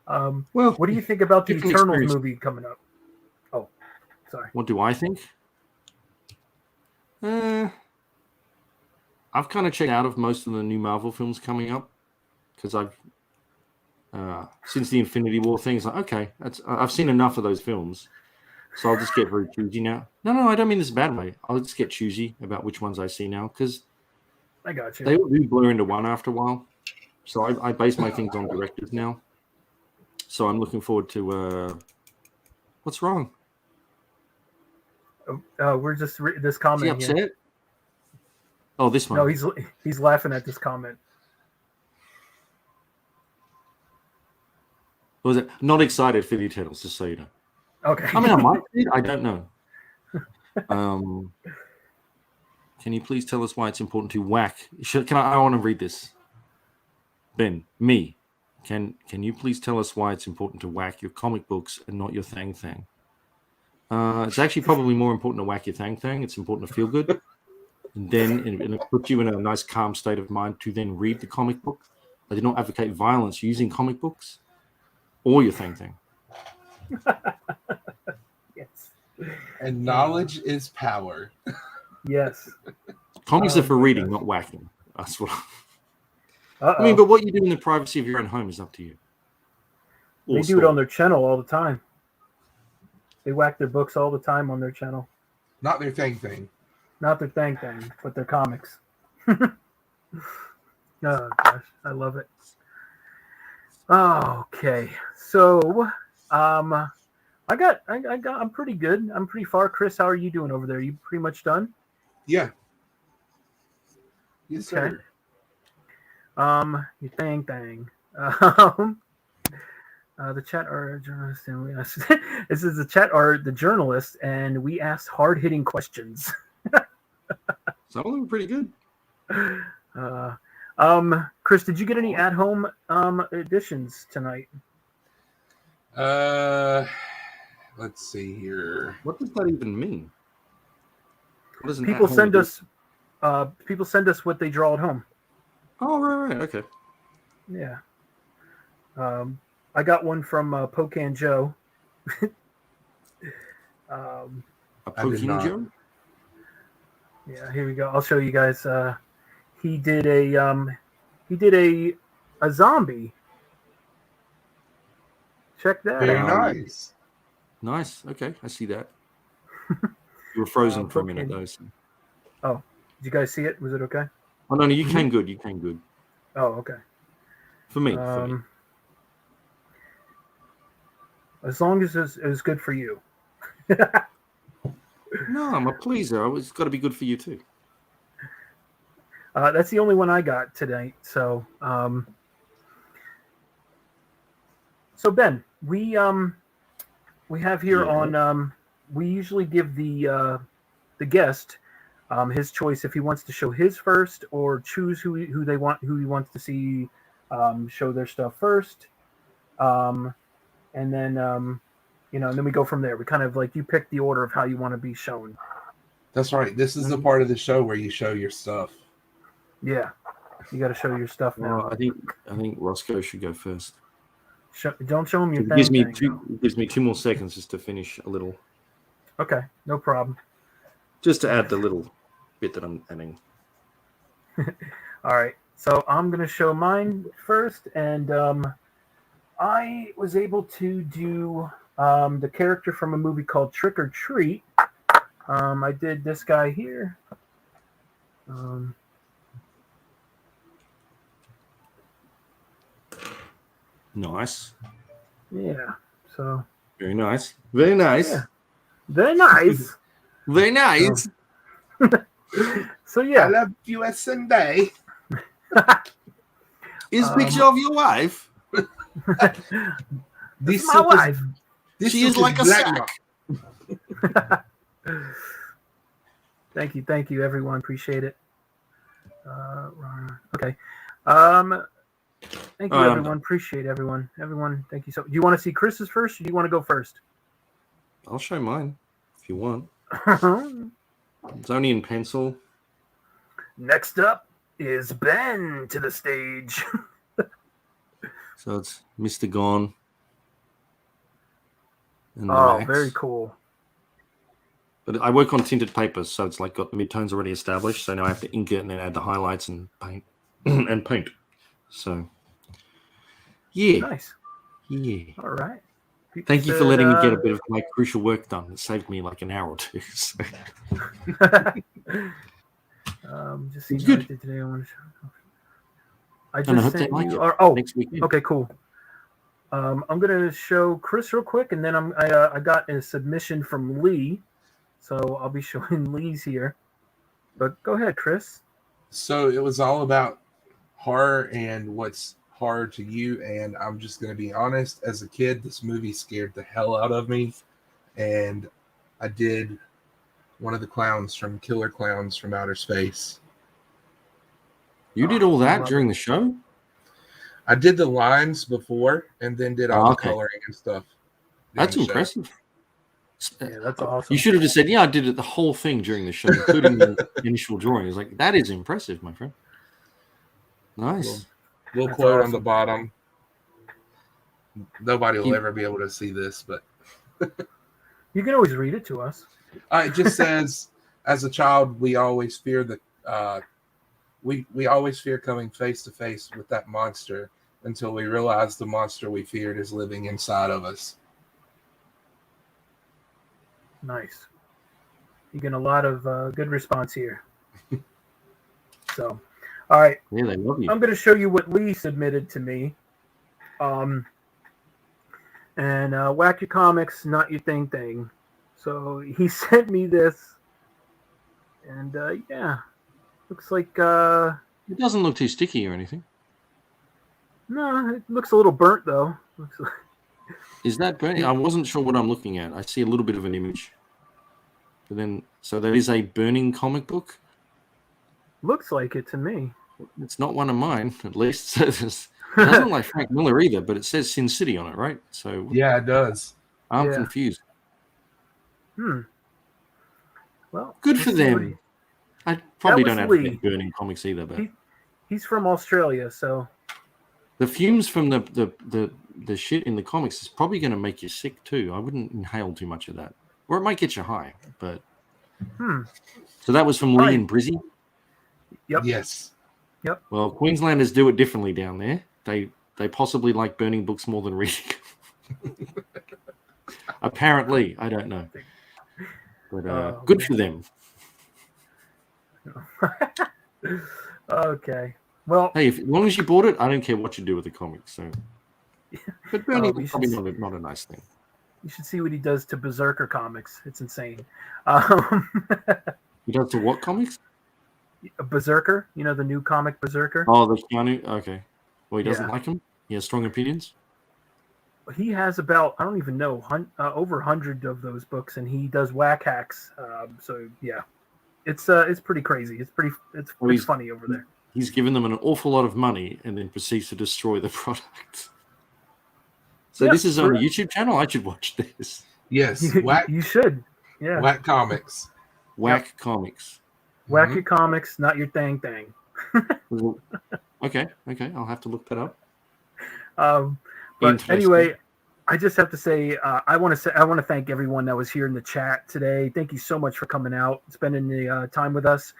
well, what do you think about the Eternals movie coming up? Oh, sorry. What do I think? I've kind of checked out of most of the new Marvel films coming up because I've since the Infinity War thing, it's like, okay, I've seen enough of those films. So I'll just get very choosy now. No, I don't mean this a bad way. I'll just get choosy about which ones I see now because I got you. they all do blur into one after a while. So I base my things on directors now. So I'm looking forward to what's wrong? We're just this Is he comment upset? here. Oh, this one. No, he's laughing at this comment. Was it not excited for the Eternals? Just so you know. Okay. I mean, I might be. I don't know. Can you please tell us why it's important to whack? I want to read this. Ben, me. Can you please tell us why it's important to whack your comic books and not your thang thang? It's actually probably more important to whack your thang thang. It's important to feel good. And then it puts you in a nice calm state of mind to then read the comic book. I do not advocate violence using comic books or your thang thang. Yes. And knowledge is power. Yes. Comics are for my reading, gosh. not whacking. That's what Uh-oh. I mean, but what you do in the privacy of your own home is up to you. They do it on their channel all the time. They whack their books all the time on their channel. Not their thing. Not their thing, but their comics. Oh gosh, I love it. Okay, so I'm pretty good. I'm pretty far. Chris, how are you doing over there? You pretty much done? Yeah. Yes, Okay. sir. Your thing. The chat are journalists, and this is the chat are the journalists, and we asked hard-hitting questions. Some of them are pretty good. Chris, did you get any at-home editions tonight? Let's see here. What does that even mean? What does an People at-home send us what they draw at home. Oh, right, okay. Yeah. I got one from Pocan Joe. A Poking Joe? Yeah, here we go. I'll show you guys. He did a zombie. Check that Very out. nice. Nice. Okay, I see that. You were frozen for a minute, though. So. Oh, did you guys see it? Was it okay? Oh, no, you came good. You came good. Oh, okay. For me. As long as it was good for you. No, I'm a pleaser. It's got to be good for you, too. That's the only one I got tonight. So, so Ben, we have here on we usually give the guest his choice if he wants to show his first or choose who he wants to see show their stuff first, and then and then we go from there. We kind of like you pick the order of how you want to be shown. That's right. This is the part of the show where you show your stuff. Yeah, you got to show your stuff now. Well, I think Roscoe should go first. Don't show him your It thing. gives me 2 more seconds just to finish a little. Okay, no problem. Just to add the little bit that I'm adding. All right, so I'm gonna show mine first, and I was able to do the character from a movie called Trick or Treat. I did this guy here. Nice. Yeah. So. Very nice. Very nice. Yeah. Very nice. Very nice. So yeah. I love US Sunday. Is picture of your wife? This is my wife. She is like a sack. Thank you, everyone. Appreciate it. Okay. Thank you, everyone. Appreciate everyone. Everyone, thank you so. Do you want to see Chris's first, or do you want to go first? I'll show mine if you want. It's only in pencil. Next up is Ben to the stage. So it's Mr. Gone. And Oh, Max. very cool. But I work on tinted paper, so it's like got the midtones already established. So now I have to ink it and then add the highlights and paint and paint. So yeah. Nice. Yeah. All right. Thank you for letting me get a bit of my crucial work done. It saved me like an hour or two. So. Just see Good. what I did today. I And I just hope they sent like you. it Oh, next weekend. okay, cool. I'm gonna show Chris real quick, and then I got a submission from Lee, so I'll be showing Lee's here. But go ahead, Chris. So it was all about horror and what's horror to you. And I'm just going to be honest. As a kid, this movie scared the hell out of me. And I did one of the clowns from Killer Clowns from Outer Space. You did all that during the show? I did the lines before and then did all the Okay. coloring and stuff. That's impressive. Yeah, that's awesome. You should have just said, yeah, I did it the whole thing during the show, including the initial drawing. It's like, that is impressive, my friend. Nice. Little That's quote on awesome. the bottom. Nobody will He- ever be able to see this, but You can always read it to us. it just says, as a child, we always fear we always fear coming face to face with that monster until we realize the monster we feared is living inside of us. Nice. You get a lot of good response here. So, all right. Yeah, they love you. I'm going to show you what Lee submitted to me. And Whack Your Comics, Not Your Thing. So he sent me this. And yeah, looks like... It doesn't look too sticky or anything. No, it looks a little burnt, though. Looks like... Is that burning? I wasn't sure what I'm looking at. I see a little bit of an image. But then, so there is a burning comic book. Looks like it to me. It's not one of mine, at least. It doesn't look like Frank Miller either, but it says Sin City on it, right? So Yeah, it does. I'm confused. Well, good for them. I probably don't have Lee. burning comics either, but he's from Australia, so the fumes from the shit in the comics is probably going to make you sick too. I wouldn't inhale too much of that, or it might get you high. But so that was from Lee and Brizzy. Yep. Yes. Yep. Well, Queenslanders do it differently down there. They possibly like burning books more than reading. Apparently, I don't know. But good for them. Okay. Well, hey, as long as you bought it, I don't care what you do with the comics. So, but burning is probably not a nice thing. You should see what he does to Berserker comics. It's insane. He does to what comics? Berserker. You know the new comic Berserker. Oh, the Keanu. Okay. Well, he doesn't like him. He has strong opinions. He has about, I don't even know, over 100 of those books, and he does whack hacks. So yeah, it's pretty crazy. It's funny over there. He's given them an awful lot of money and then proceeds to destroy the product. So this is on a YouTube channel. I should watch this. Yes, you should. Yeah, Whack Comics. Whack Comics. Whack Your Comics, Not Your Thing. Okay. I'll have to look that up. But anyway, I just have to say, I want to thank everyone that was here in the chat today. Thank you so much for coming out, spending the time with us.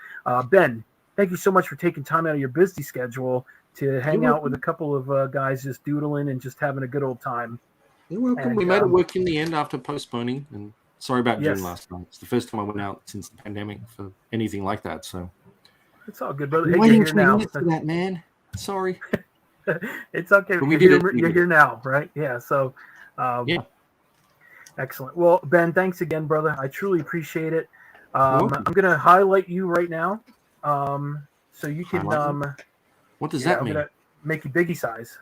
Ben, thank you so much for taking time out of your busy schedule to hang out with a couple of guys just doodling and just having a good old time. You're welcome. And we made it work in the end after postponing. And sorry about June last night. It's the first time I went out since the pandemic for anything like that. So it's all good, brother. Hey, waiting you're here now. For that, man. Sorry. It's okay. You're here now, right? Yeah. So, yeah. Excellent. Well, Ben, thanks again, brother. I truly appreciate it. I'm going to highlight you right now, so you can. What does that I'm mean? going to make you biggie size.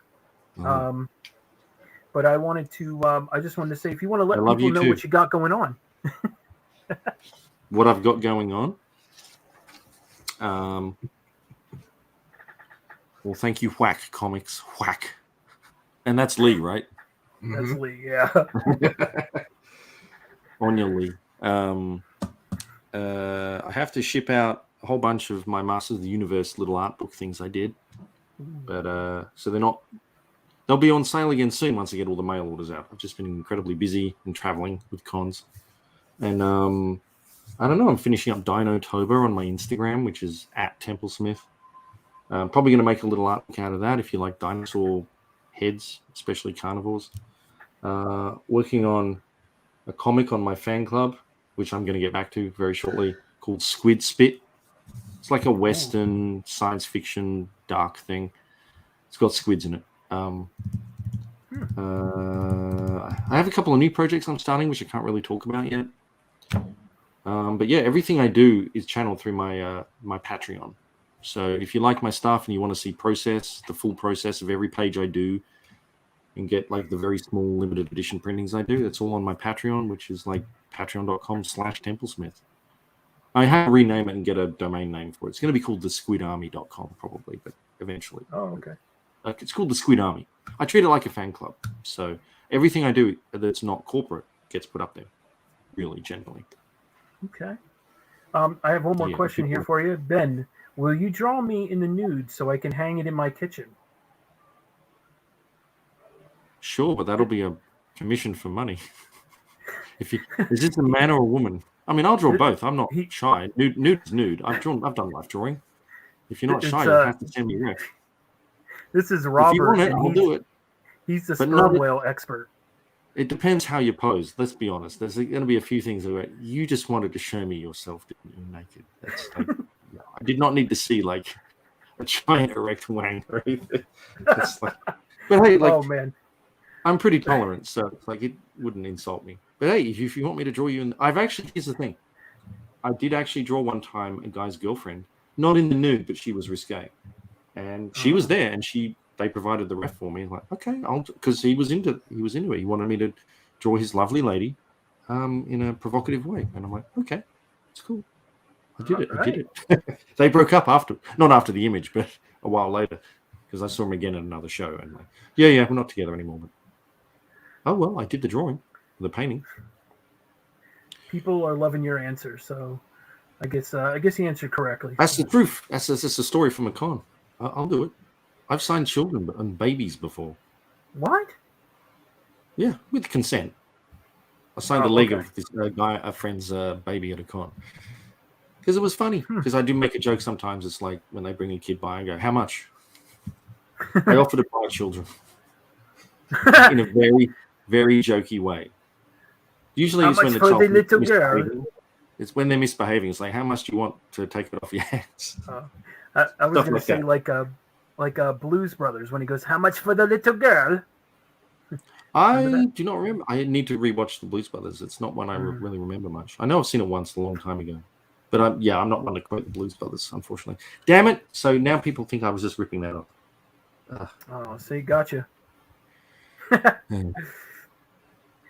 But I wanted to. I just wanted to say, if you want to let people know what you got going on. What I've got going on. Well, thank you, Whack Comics. Whack. And that's Lee, right? That's Lee, yeah. Anya Lee. I have to ship out a whole bunch of my Masters of the Universe little art book things I did. But so they'll be on sale again soon once I get all the mail orders out. I've just been incredibly busy and traveling with cons. And I don't know, I'm finishing up Dino-tober on my Instagram, which is @Templesmith. Probably going to make a little art book out of that if you like dinosaur heads, especially carnivores. Working on a comic on my fan club, which I'm going to get back to very shortly, called Squid Spit. It's like a Western science fiction dark thing. It's got squids in it. I have a couple of new projects I'm starting, which I can't really talk about yet. But yeah, everything I do is channeled through my my Patreon. So if you like my stuff and you want to see the full process of every page I do, and get like the very small limited edition printings I do, that's all on my Patreon, which is like patreon.com/Templesmith. I have to rename it and get a domain name for it. It's going to be called thesquidarmy.com probably, but eventually. Oh, okay. It's called the Squid Army. I treat it like a fan club. So everything I do that's not corporate gets put up there, really, generally. Okay. I have one more question here for you. Ben, will you draw me in the nude so I can hang it in my kitchen? Sure, but that'll be a commission for money. Is this a man or a woman? I mean, I'll draw both. I'm not shy. Nude is nude. I've done life drawing. If you're not shy, you'll have to send me ref. This is Robert. If you want it, I'll do it. He's the sperm whale expert. It depends how you pose. Let's be honest. There's going to be a few things that you just wanted to show me yourself, didn't you, naked? That's like, I did not need to see like a giant erect wang or anything. Like, but hey, like, oh man, I'm pretty tolerant, so it's like it wouldn't insult me. But hey, if you want me to draw you, here's the thing. I did actually draw one time a guy's girlfriend, not in the nude, but she was risque, and she was there, and they provided the ref for me. Like, okay, because he was into it. He wanted me to draw his lovely lady, in a provocative way, and I'm like, okay, it's cool. I did it. They broke up not after the image, but a while later, because I saw him again at another show, and like, yeah, we're not together anymore. But oh well, I did the drawing, the painting. People are loving your answer, so I guess you answered correctly. That's the truth. That's a story from a con. I'll do it. I've signed children and babies before. What? Yeah, with consent. I signed the leg of this a friend's baby at a con. Because it was funny. Because I do make a joke sometimes. It's like when they bring a kid by, I go, how much? I offer to buy children. In a very, very jokey way. Usually it's when the child little girl? It's when they're misbehaving. It's like, how much do you want to take it off your hands? I was going to say like Blues Brothers when he goes, how much for the little girl? I do not remember. I need to rewatch the Blues Brothers. It's not one I really remember much. I know I've seen it once a long time ago. But I'm not one to quote the Blues Brothers, unfortunately. Damn it. So now people think I was just ripping that off. Oh, see, gotcha.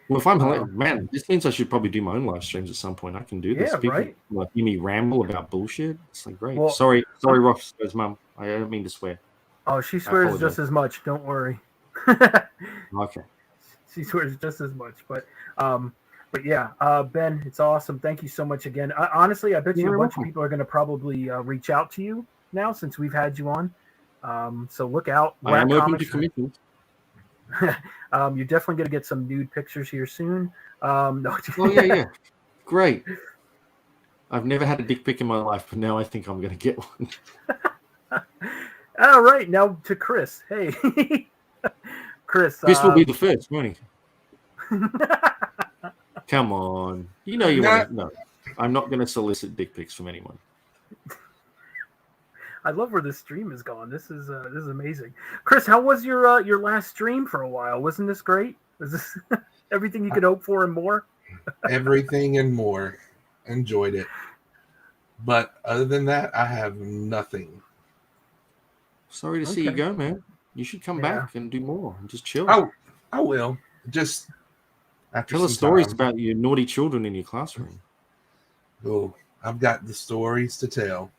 Well, if I'm man, this means I should probably do my own live streams at some point. I can do this. Yeah, People right? like hear me ramble about bullshit. It's like great. Well, sorry, Ross's mum. I don't mean to swear. Oh, she swears just as much. Don't worry. Okay. She swears just as much, but yeah, Ben, it's awesome. Thank you so much again. Honestly, I bet you a bunch of people are going to probably reach out to you now since we've had you on. So look out. I am open to commitment. You're definitely going to get some nude pictures here soon. No. Oh yeah. Great. I've never had a dick pic in my life, but now I think I'm going to get one. All right, now to Chris. Hey, Chris. Chris will be the first, won't he? Come on. You know you want to. No, I'm not going to solicit dick pics from anyone. I love where this stream is gone. This is amazing. Chris, how was your last stream for a while? Wasn't this great? Was this everything you could hope for and more? Everything and more. Enjoyed it. But other than that, I have nothing. Sorry to see you go, man. You should come back and do more and just chill. I will. Just tell us stories about your naughty children in your classroom. Oh, I've got the stories to tell.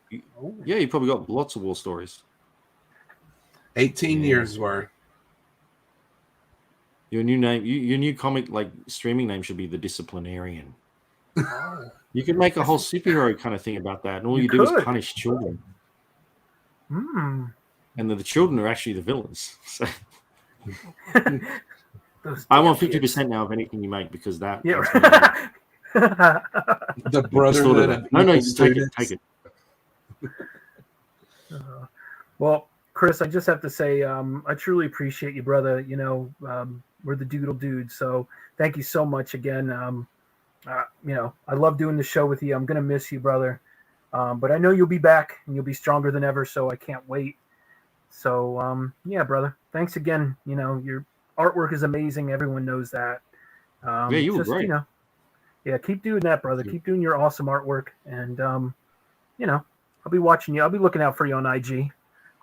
Yeah, you probably got lots of war stories. 18 years worth. Your new name, your new comic like streaming name should be The Disciplinarian. You could make a whole superhero kind of thing about that, and all you do is punish children. And the children are actually the villains. So I want 50% now of anything you make because that. Yeah. The brotherhood of no, take it. Well, Chris, I just have to say, I truly appreciate you, brother. You know, we're the Doodle Dudes. So thank you so much again. I love doing the show with you. I'm gonna miss you, brother. But I know you'll be back and you'll be stronger than ever. So I can't wait. So yeah, brother. Thanks again. Your artwork is amazing. Everyone knows that. Yeah, you were great. Yeah, keep doing that, brother. Keep doing your awesome artwork, and I'll be watching you. I'll be looking out for you on IG.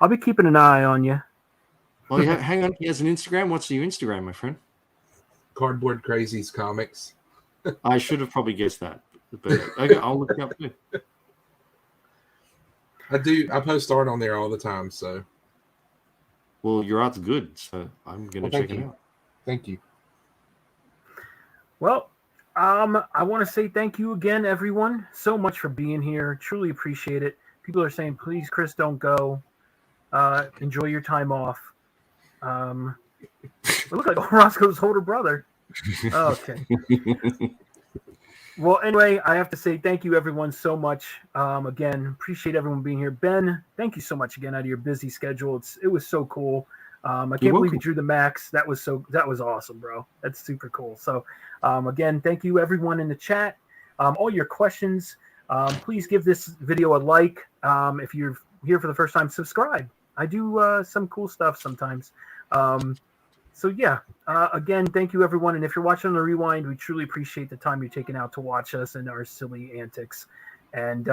I'll be keeping an eye on you. Well, yeah, hang on. He has an Instagram. What's your Instagram, my friend? Cardboard Crazies Comics. I should have probably guessed that. But okay, I'll look it up too. I post art on there all the time. So, well, your art's good, so I'm gonna check it out. Thank you. Well, I want to say thank you again, everyone, so much for being here. Truly appreciate it. People are saying, please, Chris, don't go. Enjoy your time off. It looks like Roscoe's older brother. Okay. Well, anyway, I have to say thank you, everyone, so much. Again, appreciate everyone being here. Ben, thank you so much again out of your busy schedule. It was so cool. I can't believe you drew the Max. That was awesome, bro. That's super cool. So, again, thank you, everyone in the chat. All your questions. Please give this video a like. If you're here for the first time, subscribe. I do some cool stuff sometimes. So yeah, again, thank you, everyone. And if you're watching on the rewind, we truly appreciate the time you're taking out to watch us and our silly antics. And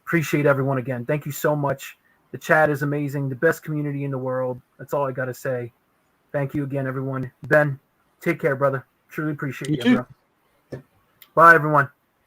appreciate everyone again. Thank you so much. The chat is amazing. The best community in the world. That's all I got to say. Thank you again, everyone. Ben, take care, brother. Truly appreciate you, bro. Bye, everyone.